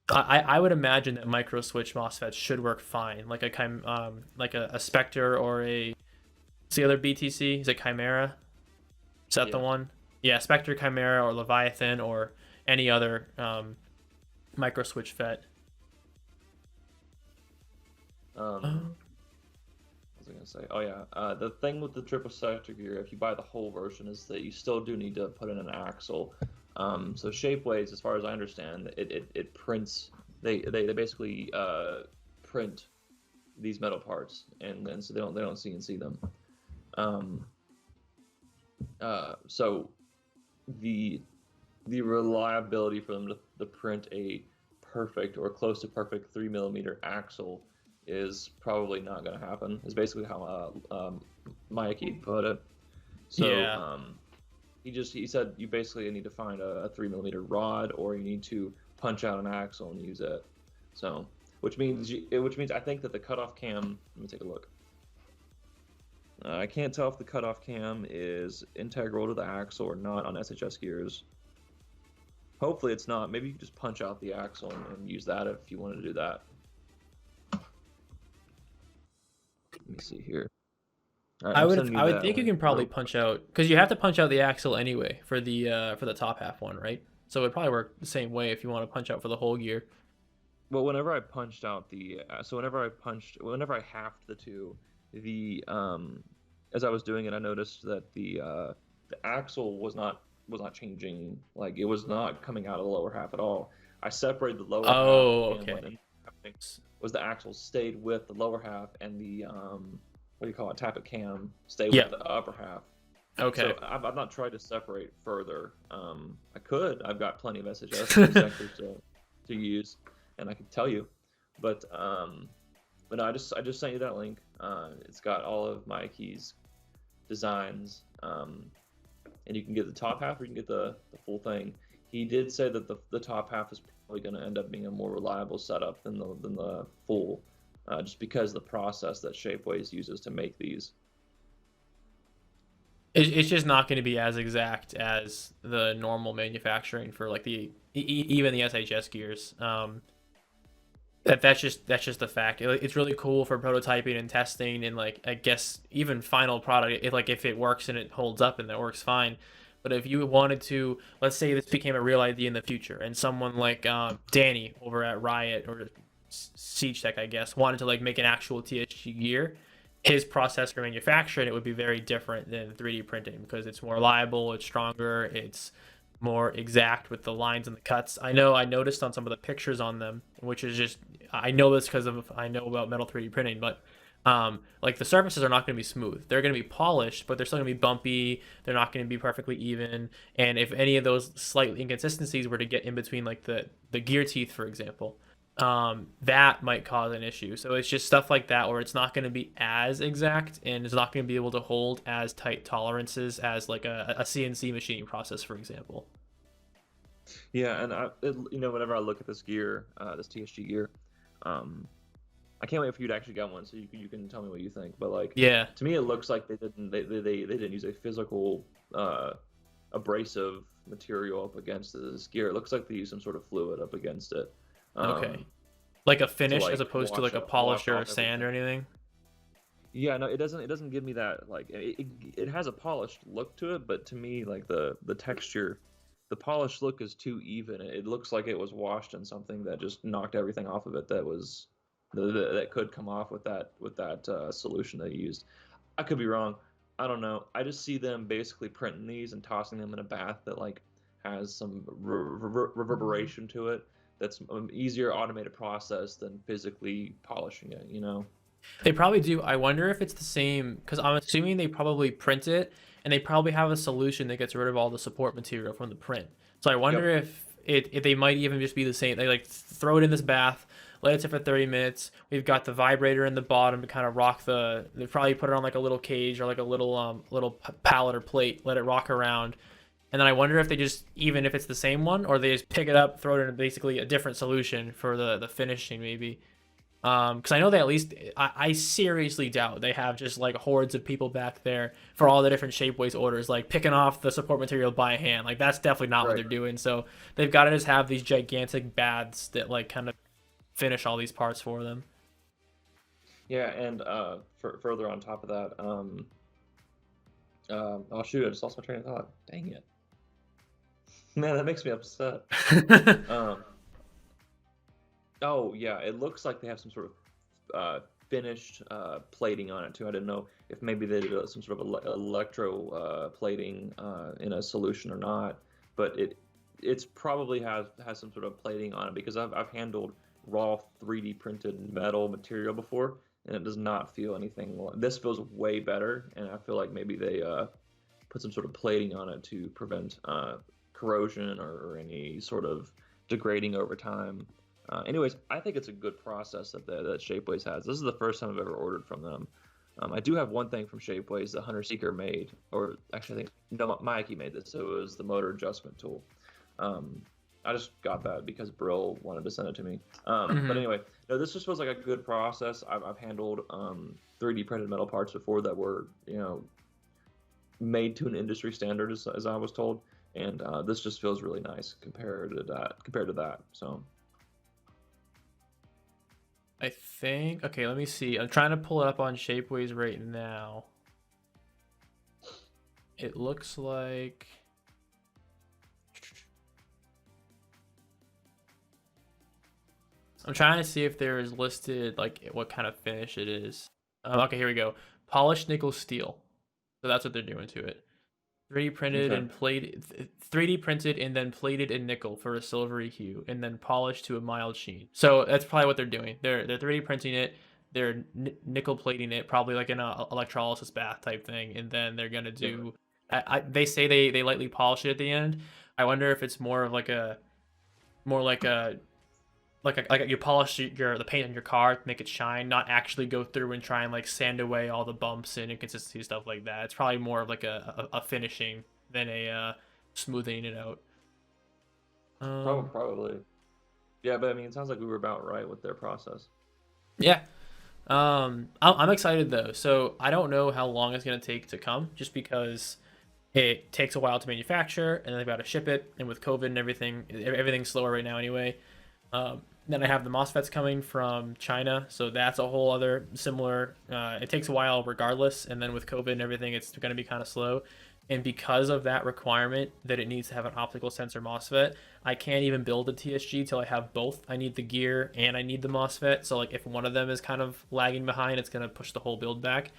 I would imagine that micro switch MOSFETs should work fine, like a Spectre or a, what's the other BTC? Is it Chimera? Is that the one? Yeah, Spectre, Chimera, or Leviathan, or any other micro switch FET. What was I gonna say? Oh yeah, the thing with the triple sector gear, if you buy the whole version, is that you still do need to put in an axle. So Shapeways, as far as I understand, it prints. They basically print these metal parts, and so they don't CNC them. So the reliability for them to print a perfect or close to perfect 3mm axle is probably not going to happen. Is basically how Mikey put it. So he said you basically need to find a 3mm rod, or you need to punch out an axle and use it. So which means I think that the cutoff cam. Let me take a look. I can't tell if the cutoff cam is integral to the axle or not on SHS gears. Hopefully it's not. Maybe you can just punch out the axle and use that if you wanted to do that. Let me see here. Right, I would think you can probably punch out, because you have to punch out the axle anyway for the top half one, right? So it would probably work the same way if you want to punch out for the whole gear. Well, whenever I punched out the whenever I halved the two, as I was doing it, I noticed that the axle was not changing. Like, it was not coming out of the lower half at all. I separated the lower half. Oh, okay. And what was the axle stayed with the lower half, and the what do you call it, tappet cam stayed with the upper half. Okay. So I've not tried to separate further. I could. I've got plenty of SHS sectors to use, and I could tell you, but no, I just sent you that link. It's got all of Mikey's designs, and you can get the top half or you can get the full thing. He did say that the top half is probably going to end up being a more reliable setup than the full, just because the process that Shapeways uses to make these. It's just not going to be as exact as the normal manufacturing for like even the SHS gears. That's just the fact. It's really cool for prototyping and testing, and like, I guess even final product, if it works and it holds up and it works fine. But if you wanted to, let's say this became a real idea in the future, and someone like Danny over at Riot or Siege Tech, I guess, wanted to like make an actual TSG gear, his process for manufacturing it would be very different than 3D printing, because it's more reliable, it's stronger, it's more exact with the lines and the cuts. I noticed on some of the pictures on them, which is just, I know this because I know about metal 3D printing, but Like the surfaces are not going to be smooth. They're going to be polished, but they're still going to be bumpy. They're not going to be perfectly even. And if any of those slight inconsistencies were to get in between, like the gear teeth, for example, that might cause an issue. So it's just stuff like that where it's not going to be as exact and it's not going to be able to hold as tight tolerances as like a CNC machining process, for example. Yeah, and whenever I look at this gear, this TSG gear, um, I can't wait for you to actually get one so you can tell me what you think. But like, Yeah. to me, it looks like they didn't use a physical abrasive material up against this gear. It looks like they used some sort of fluid up against it. Okay. Like a To finish as like opposed to like a wash polish or a off sand everything. or anything. Yeah, no, it doesn't give me that like it has a polished look to it, but to me like the texture, the polished look is too even. It looks like it was washed in something that just knocked everything off of it that could come off with that solution they used. I could be wrong. I don't know. I just see them basically printing these and tossing them in a bath that like has some reverberation to it. That's an easier automated process than physically polishing it, you know? They probably do. I wonder if it's the same because I'm assuming they probably print it and they probably have a solution that gets rid of all the support material from the print. So I wonder Yep. if they might even just be the same. They like throw it in this bath, let it sit for 30 minutes. We've got the vibrator in the bottom to kind of rock the. They probably put it on like a little cage or like a little pallet or plate, let it rock around. And then I wonder if they just, even if it's the same one, or they just pick it up, throw it in basically a different solution for the finishing maybe. Because I know they at least, I seriously doubt they have just like hordes of people back there for all the different Shapeways orders, like picking off the support material by hand. Like that's definitely not what Right. they're doing. So they've got to just have these gigantic baths that like kind of finish all these parts for them. Yeah, and further on top of that, oh shoot, I just lost my train of thought. Dang it, man, that makes me upset. Um, oh yeah, it looks like they have some sort of finished plating on it too. I didn't know if maybe they did some sort of electro plating in a solution or not, but it's probably has some sort of plating on it because I've handled raw 3D printed metal material before, and it does not feel anything. This feels way better, and I feel like maybe they put some sort of plating on it to prevent corrosion or any sort of degrading over time. Anyways, I think it's a good process that Shapeways has. This is the first time I've ever ordered from them. I do have one thing from Shapeways the Hunter Seeker made, or actually I think no, Mikey made this. So it was the motor adjustment tool. Um, I just got that because Brill wanted to send it to me. But Hmm. anyway, no, this just feels like a good process. I've handled 3D printed metal parts before that were made to an industry standard, as I was told, and this just feels really nice compared to that. So I think, okay, let me see. I'm trying to pull it up on Shapeways right now. It looks like. I'm trying to see if there is listed like what kind of finish it is. Okay, here we go. Polished nickel steel. So that's what they're doing to it. 3D printed okay, and plated, 3D printed and then plated in nickel for a silvery hue, and then polished to a mild sheen. So that's probably what they're doing. They're 3D printing it. They're nickel plating it, probably like in a electrolysis bath type thing, and then they're gonna yeah. do. They say they lightly polish it at the end. I wonder if it's more of like a more like you polish the paint on your car to make it shine, not actually go through and try and like sand away all the bumps and inconsistency stuff like that. It's probably more of like a finishing than a smoothing it out. Um, Probably. Yeah, but I mean, it sounds like we were about right with their process. yeah. I'm excited though. So I don't know how long it's gonna take to come, just because it takes a while to manufacture, and then they've got to ship it. And with COVID and everything, everything's slower right now anyway. Then I have the Mosfets coming from China, so that's a whole other similar. It takes a while regardless, and then with COVID and everything, it's going to be kind of slow. And because of that requirement that it needs to have an optical sensor MOSFET, I can't even build a TSG till I have both. I need the gear and I need the MOSFET. So like if one of them is kind of lagging behind, it's going to push the whole build back.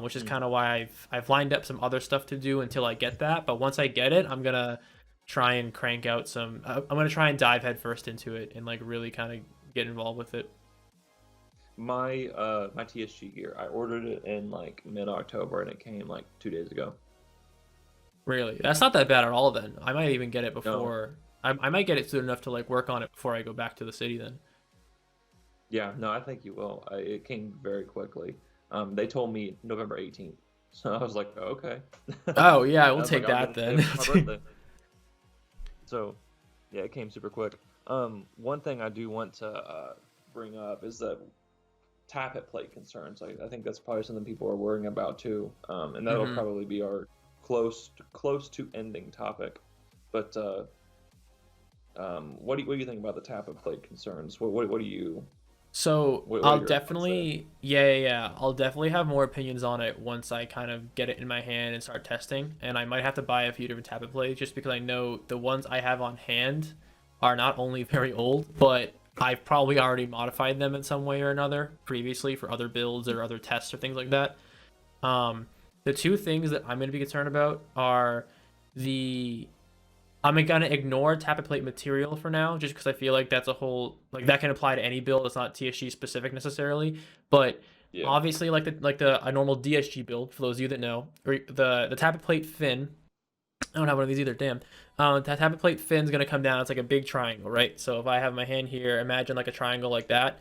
Which is Hmm. kind of why I've lined up some other stuff to do until I get that. But once I get it, I'm gonna try and crank out I'm gonna try and dive headfirst into it and like really kind of get involved with it. my TSG gear, I ordered it in like mid-October and it came like 2 days ago. Really? That's not that bad at all then. I might even get it No, before. I might get it soon enough to like work on it before I go back to the city then. yeah, no, I think you will. It came very quickly. They told me November 18th, so I was like, oh, okay. Oh yeah, I I will was like, take I'll get that it the day then. before my birthday. So, yeah, it came super quick. One thing I do want to bring up is that tappet plate concerns. I think that's probably something people are worrying about too, and that'll hmm probably be our close to ending topic. But what do you think about the tappet plate concerns? What do you So what are I'll your thoughts there? definitely, yeah. I'll definitely have more opinions on it once I kind of get it in my hand and start testing. And I might have to buy a few different tappet plates just because I know the ones I have on hand are not only very old, but I've probably already modified them in some way or another previously for other builds or other tests or things like that. Um, the two things that I'm going to be concerned about are the I'm gonna ignore tappet plate material for now, just because I feel like that's a whole like that can apply to any build. It's not TSG specific necessarily, but Yeah. obviously like the a normal DSG build for those of you that know, or the tappet plate fin. I don't have one of these either. Damn. That tappet plate fin's gonna come down. It's like a big triangle, right? So if I have my hand here, imagine like a triangle like that.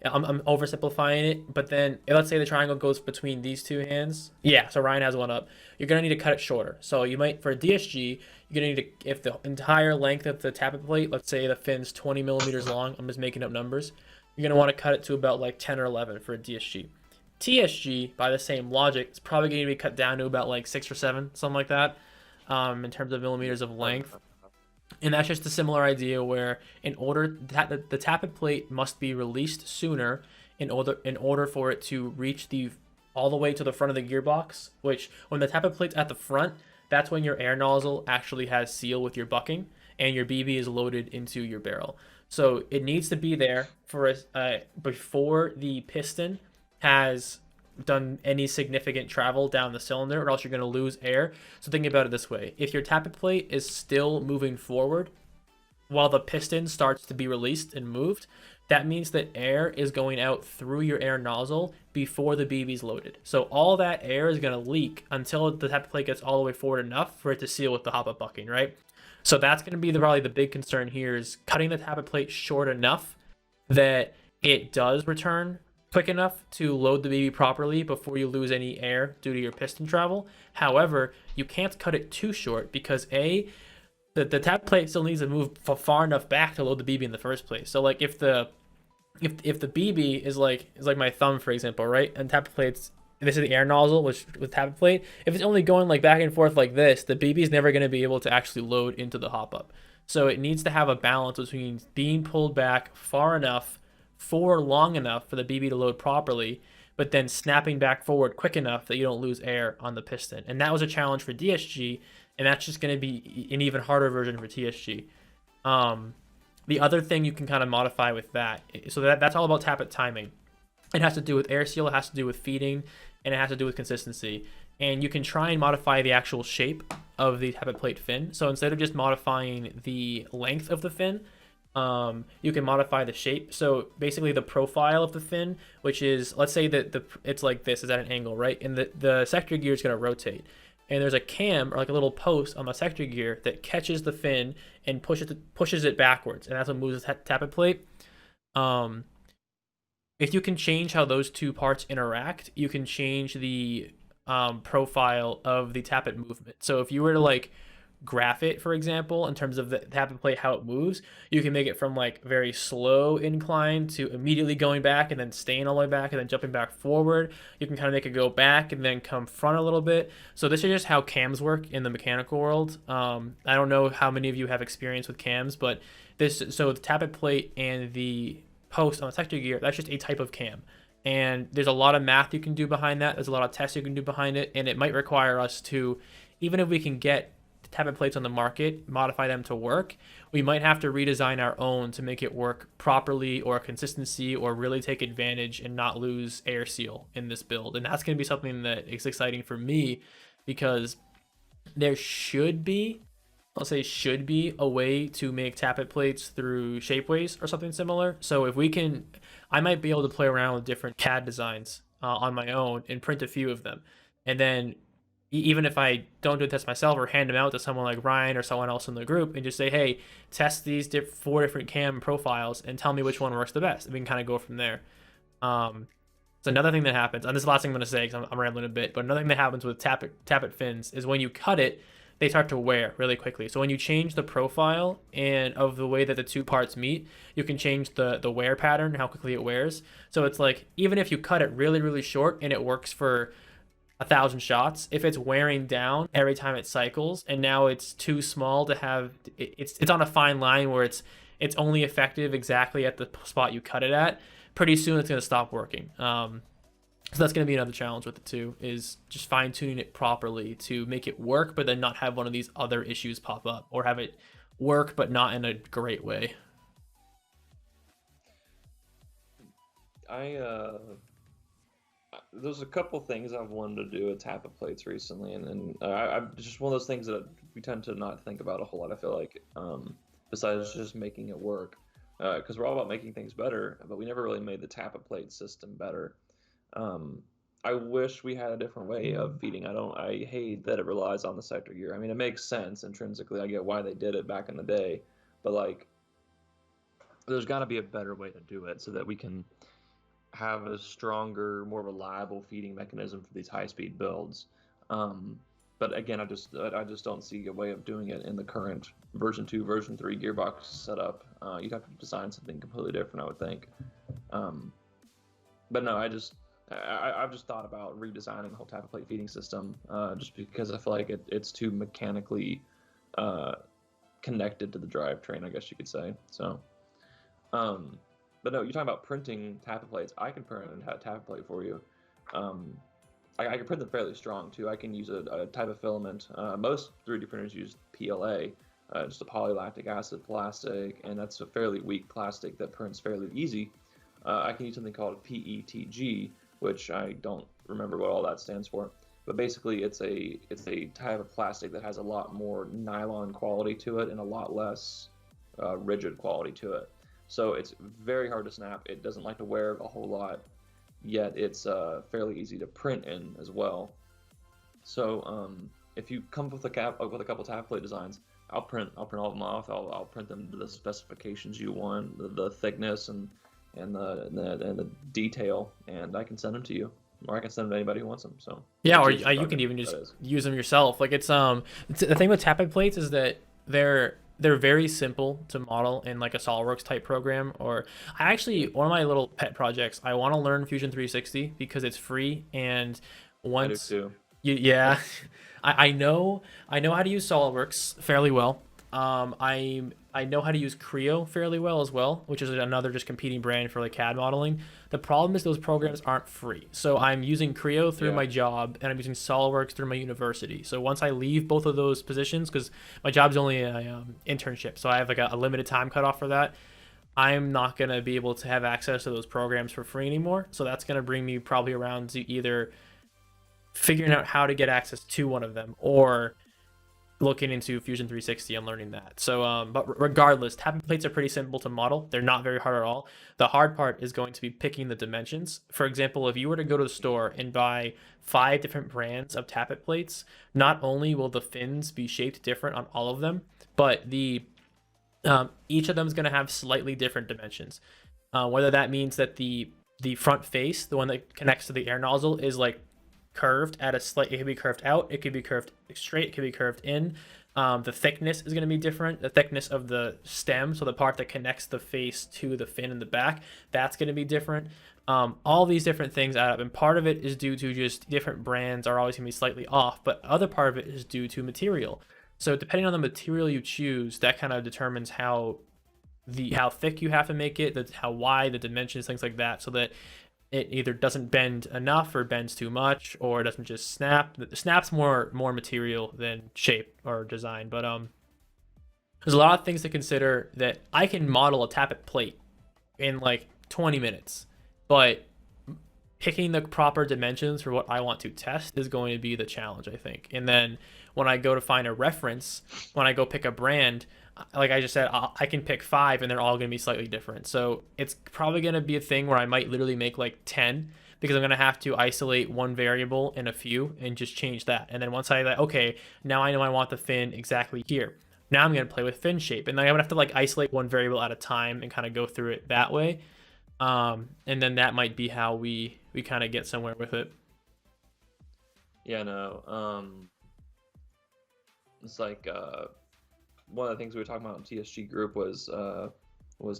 I'm oversimplifying it, but then let's say the triangle goes between these two hands. Yeah, so Ryan has one up. You're gonna need to cut it shorter. So you might for a DSG, you're gonna need to if the entire length of the tappet plate, let's say the fin's 20 millimeters long. I'm just making up numbers. You're gonna want to cut it to about like 10 or 11 for a DSG. TSG, by the same logic, is probably going to be cut down to about like 6 or 7, something like that, in terms of millimeters of length. And that's just a similar idea where in order that the tappet plate must be released sooner in order for it to reach the all the way to the front of the gearbox, which when the tappet plate's at the front, that's when your air nozzle actually has seal with your bucking and your BB is loaded into your barrel. So it needs to be there for before the piston has done any significant travel down the cylinder, or else you're going to lose air. So think about it this way: if your tappet plate is still moving forward while the piston starts to be released and moved, that means that air is going out through your air nozzle before the BB is loaded. So all that air is going to leak until the tappet plate gets all the way forward enough for it to seal with the hop-up bucking, right? So that's going to be probably the big concern here is cutting the tappet plate short enough that it does return quick enough to load the BB properly before you lose any air due to your piston travel. However, you can't cut it too short because the tap plate still needs to move far enough back to load the BB in the first place. So like if the BB is like my thumb for example, right? And tap plates, this is the air nozzle, which with tap plate, if it's only going like back and forth like this, the BB is never going to be able to actually load into the hop up. So it needs to have a balance between being pulled back far enough for long enough for the BB to load properly, but then snapping back forward quick enough that you don't lose air on the piston. And that was a challenge for DSG, and that's just going to be an even harder version for TSG. Um, the other thing you can kind of modify with that, so that's all about tappet timing. It has to do with air seal, it has to do with feeding, and it has to do with consistency. And you can try and modify the actual shape of the tappet plate fin. So instead of just modifying the length of the fin, you can modify the shape. So basically the profile of the fin, which is, let's say that it's like this, is at an angle, right? And the sector gear is going to rotate. And there's a cam or like a little post on the sector gear that catches the fin and pushes it backwards. And that's what moves the tappet plate. If you can change how those two parts interact, you can change the profile of the tappet movement. So if you were to like graph it, for example, in terms of the tappet plate, how it moves, you can make it from like very slow incline to immediately going back and then staying all the way back and then jumping back forward. You can kind of make it go back and then come front a little bit. So this is just how cams work in the mechanical world. I don't know how many of you have experience with cams, but so the tappet plate and the post on the sector gear, that's just a type of cam. And there's a lot of math you can do behind that. There's a lot of tests you can do behind it. And it might require us to, even if we can get tappet plates on the market, modify them to work, we might have to redesign our own to make it work properly or consistency or really take advantage and not lose air seal in this build. And that's going to be something that is exciting for me because there should be I'll say should be a way to make tappet plates through shapeways or something similar. So if we can, I might be able to play around with different CAD designs on my own and print a few of them, and then even if I don't do a test myself or hand them out to someone like Ryan or someone else in the group and just say, hey, test these 4 different cam profiles and tell me which one works the best. And we can kind of go from there. So another thing that happens, and this is the last thing I'm going to say because I'm rambling a bit, but another thing that happens with tappet fins is when you cut it, they start to wear really quickly. So when you change the profile and of the way that the two parts meet, you can change the wear pattern, how quickly it wears. So it's like, even if you cut it really, really short and it works for 1,000 shots, if it's wearing down every time it cycles and now it's too small to have, it's on a fine line where it's only effective exactly at the spot you cut it at, pretty soon it's going to stop working. So that's going to be another challenge with it too, is just fine tuning it properly to make it work, but then not have one of these other issues pop up, or have it work but not in a great way. There's a couple things I've wanted to do with tappet plates recently, and I'm just one of those things that we tend to not think about a whole lot. I feel like, besides just making it work, because we're all about making things better, but we never really made the tappet plate system better. I wish we had a different way of feeding. I hate that it relies on the sector gear. I mean, it makes sense intrinsically. I get why they did it back in the day, but like, there's got to be a better way to do it so that we can have a stronger, more reliable feeding mechanism for these high-speed builds. But again, I just don't see a way of doing it in the current version 2, version 3 gearbox setup. You'd have to design something completely different, I would think. But no, I've just thought about redesigning the whole tappet plate feeding system, just because I feel like it's too mechanically connected to the drivetrain, I guess you could say. So, but no, you're talking about printing tappet plates. I can print a tappet plate for you. I can print them fairly strong too. I can use a type of filament. Most 3D printers use PLA, just a polylactic acid plastic, and that's a fairly weak plastic that prints fairly easy. I can use something called PETG, which I don't remember what all that stands for, but basically it's a type of plastic that has a lot more nylon quality to it and a lot less rigid quality to it. So it's very hard to snap. It doesn't like to wear a whole lot, yet it's fairly easy to print in as well. So if you come up with a couple tappet plate designs, I'll print all of them off. I'll print them to the specifications you want, the thickness and the detail, and I can send them to you, or I can send them to anybody who wants them. So yeah, or you can even just use them yourself. Like it's the thing with tappet plates is that they're very simple to model in like a SolidWorks type program. Or one of my little pet projects, I want to learn Fusion 360 because it's free, and once I do too. yeah, I know how to use SolidWorks fairly well. I know how to use Creo fairly well as well, which is another just competing brand for like CAD modeling. The problem is those programs aren't free. So I'm using Creo through my job, and I'm using SolidWorks through my university. So once I leave both of those positions, because my job's only an internship, so I have like a limited time cutoff for that, I'm not going to be able to have access to those programs for free anymore. So that's going to bring me probably around to either figuring out how to get access to one of them, or looking into Fusion 360 and learning that. So, but regardless, tappet plates are pretty simple to model. They're not very hard at all. The hard part is going to be picking the dimensions. For example, if you were to go to the store and buy 5 different brands of tappet plates, not only will the fins be shaped different on all of them, but each of them is going to have slightly different dimensions. Whether that means that the front face, the one that connects to the air nozzle, is like curved at it could be curved out, it could be curved straight, it could be curved in. The thickness is going to be different. The thickness of the stem, so the part that connects the face to the fin in the back, that's going to be different. All these different things add up, and part of it is due to just different brands are always going to be slightly off, but other part of it is due to material. So depending on the material you choose, that kind of determines how thick you have to make it, how wide, the dimensions, things like that, so that it either doesn't bend enough or bends too much, or it doesn't just snap. It snaps more material than shape or design. But there's a lot of things to consider. That I can model a tappet plate in like 20 minutes, but picking the proper dimensions for what I want to test is going to be the challenge, I think. And then when I go to find a reference, when I go pick a brand, like I just said, I can pick 5 and they're all going to be slightly different. So it's probably going to be a thing where I might literally make like 10 because I'm going to have to isolate one variable in a few and just change that. And then once I like, okay, now I know I want the fin exactly here. Now I'm going to play with fin shape. And then I'm going to have to like isolate one variable at a time and kind of go through it that way. And then that might be how we kind of get somewhere with it. Yeah, no. It's like one of the things we were talking about in TSG group was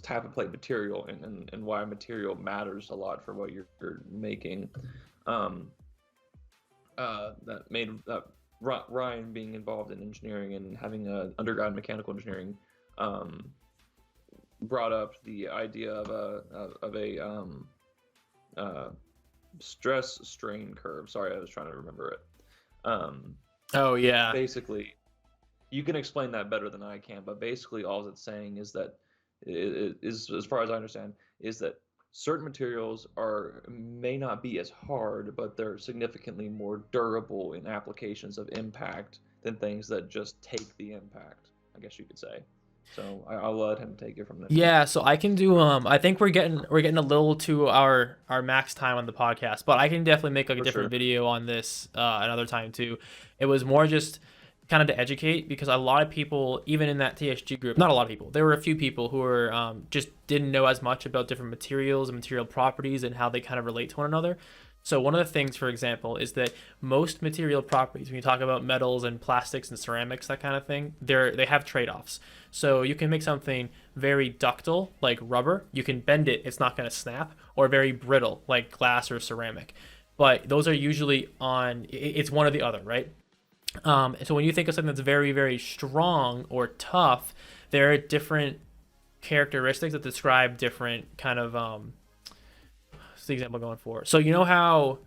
tappet plate material and why material matters a lot for what you're making. That made Ryan being involved in engineering and having an undergrad in mechanical engineering brought up the idea of a stress strain curve. Sorry, I was trying to remember it. Oh yeah. Basically, you can explain that better than I can, but basically all it's saying is that it is, as far as I understand, is that certain materials may not be as hard, but they're significantly more durable in applications of impact than things that just take the impact, I guess you could say. So I'll let him take it from there. Yeah, so I can do I think we're getting a little to our max time on the podcast, but I can definitely make like a different video on this another time too. It was more just kind of to educate, because a lot of people, even in that TSG group, not a lot of people, there were a few people who were just didn't know as much about different materials and material properties and how they kind of relate to one another. So one of the things, for example, is that most material properties, when you talk about metals and plastics and ceramics, that kind of thing, they have trade-offs. So you can make something very ductile, like rubber. You can bend it, it's not going to snap, or very brittle, like glass or ceramic. But those are usually it's one or the other, right? So when you think of something that's very, very strong or tough, there are different characteristics that describe different kind of what's the example I'm going for? So you know how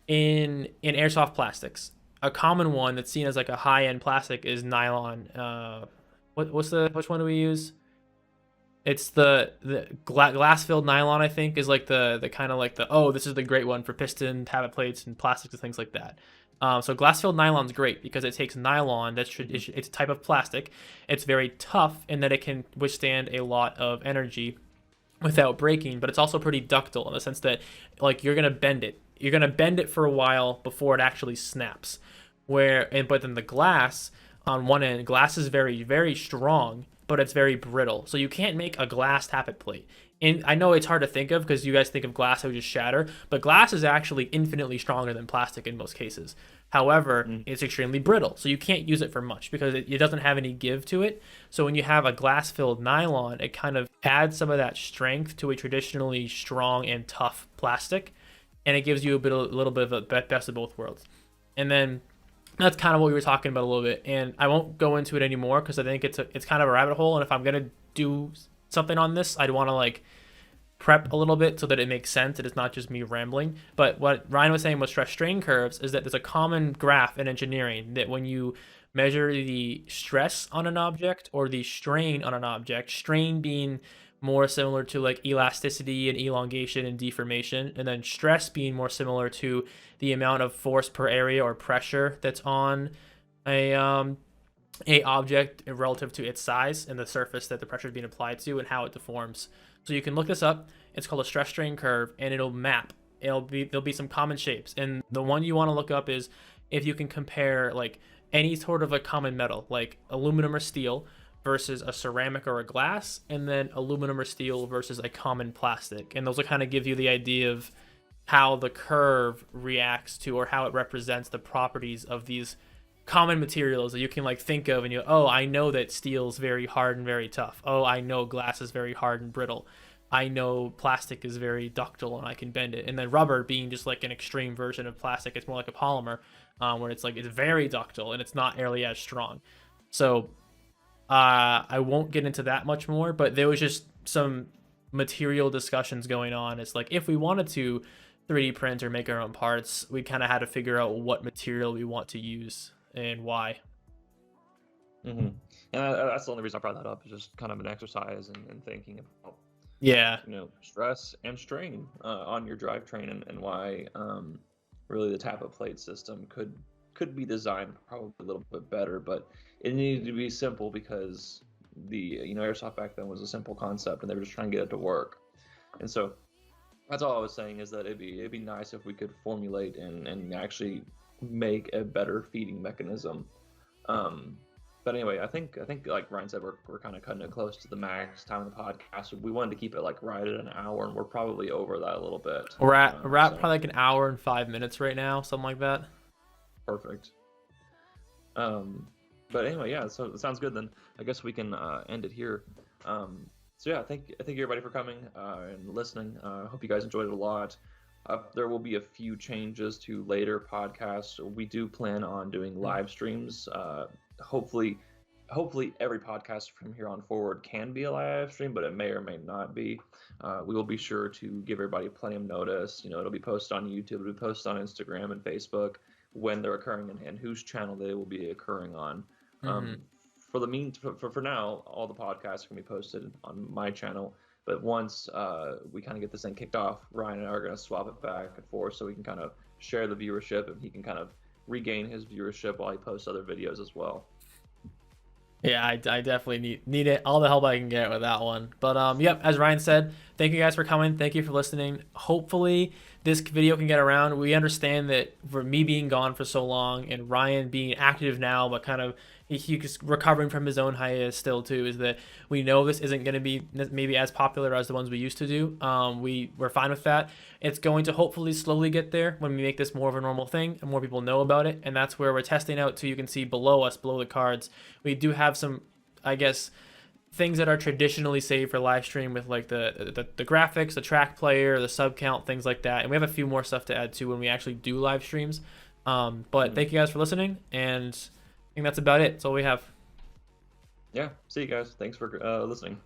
in airsoft plastics, a common one that's seen as like a high-end plastic is nylon. Which one do we use? It's the glass-filled nylon, I think, is like the kind of like this is the great one for piston, tappet plates, and plastics and things like that. So glass-filled nylon is great because it takes nylon. It's a type of plastic. It's very tough in that it can withstand a lot of energy without breaking, but it's also pretty ductile in the sense that like you're gonna bend it. You're gonna bend it for a while before it actually snaps. But then the glass on one end, glass is very, very strong, but it's very brittle. So you can't make a glass tappet plate. And I know it's hard to think of because you guys think of glass that would just shatter, but glass is actually infinitely stronger than plastic in most cases. However, it's extremely brittle, so you can't use it for much because it doesn't have any give to it. So when you have a glass-filled nylon, it kind of adds some of that strength to a traditionally strong and tough plastic, and it gives you a little bit of a best of both worlds. And then that's kind of what we were talking about a little bit, and I won't go into it anymore because I think it's kind of a rabbit hole, and if I'm gonna do something on this, I'd want to like prep a little bit so that it makes sense. It is not just me rambling. But what Ryan was saying with stress strain curves is that there's a common graph in engineering that when you measure the stress on an object or the strain on an object, strain being more similar to like elasticity and elongation and deformation, and then stress being more similar to the amount of force per area or pressure that's on a object relative to its size and the surface that the pressure is being applied to and how it deforms. So you can look this up. It's called a stress strain curve, and it'll map. There'll be some common shapes, and the one you want to look up is if you can compare like any sort of a common metal, like aluminum or steel, versus a ceramic or a glass, and then aluminum or steel versus a common plastic. And those will kind of give you the idea of how the curve reacts to, or how it represents the properties of these common materials that you can like think of, and I know that steel is very hard and very tough. I know glass is very hard and brittle. I know plastic is very ductile and I can bend it. And then rubber being just like an extreme version of plastic, it's more like a polymer, where it's very ductile and it's not nearly as strong. So I won't get into that much more, but there was just some material discussions going on. It's like if we wanted to 3D print or make our own parts, we kind of had to figure out what material we want to use and why. And that's the only reason I brought that up, is just kind of an exercise and thinking about Yeah. stress and strain on your drivetrain, and why really the tappet plate system could be designed probably a little bit better, but it needed to be simple because the airsoft back then was a simple concept, and they were just trying to get it to work. And so that's all I was saying, is that it'd be nice if we could formulate and actually make a better feeding mechanism. Um, but anyway, I think like Ryan said, we're kind of cutting it close to the max time of the podcast. We wanted to keep it like right at an hour, and we're probably over that a little bit. We're at So probably like an hour and 5 minutes right now, something like that. perfect. Um, but anyway, yeah. So it sounds good. Then I guess we can end it here. So yeah, I thank everybody for coming and listening. I hope you guys enjoyed it a lot. There will be a few changes to later podcasts. We do plan on doing live streams. Hopefully, hopefully every podcast from here on forward can be a live stream, but it may or may not be. We will be sure to give everybody plenty of notice. It'll be posted on YouTube, it'll be posted on Instagram and Facebook when they're occurring, and whose channel they will be occurring on. Hmm. Um, for now, all the podcasts can be posted on my channel. But once we kind of get this thing kicked off, Ryan and I are going to swap it back and forth so we can kind of share the viewership, and he can kind of regain his viewership while he posts other videos as well. Yeah, I definitely need it, all the help I can get with that one. But yep, as Ryan said, thank you guys for coming. Thank you for listening. Hopefully this video can get around. We understand that for me being gone for so long and Ryan being active now, but kind of he's recovering from his own hiatus still too, is that we know this isn't going to be maybe as popular as the ones we used to do. We're fine with that. It's going to hopefully slowly get there when we make this more of a normal thing and more people know about it. And that's where we're testing out too. You can see below us, below the cards, we do have some, I guess, things that are traditionally saved for live stream, with like the graphics, the track player, the sub count, things like that. And we have a few more stuff to add to when we actually do live streams. But thank you guys for listening, and I think that's about it. That's all we have. Yeah, see you guys. Thanks for listening.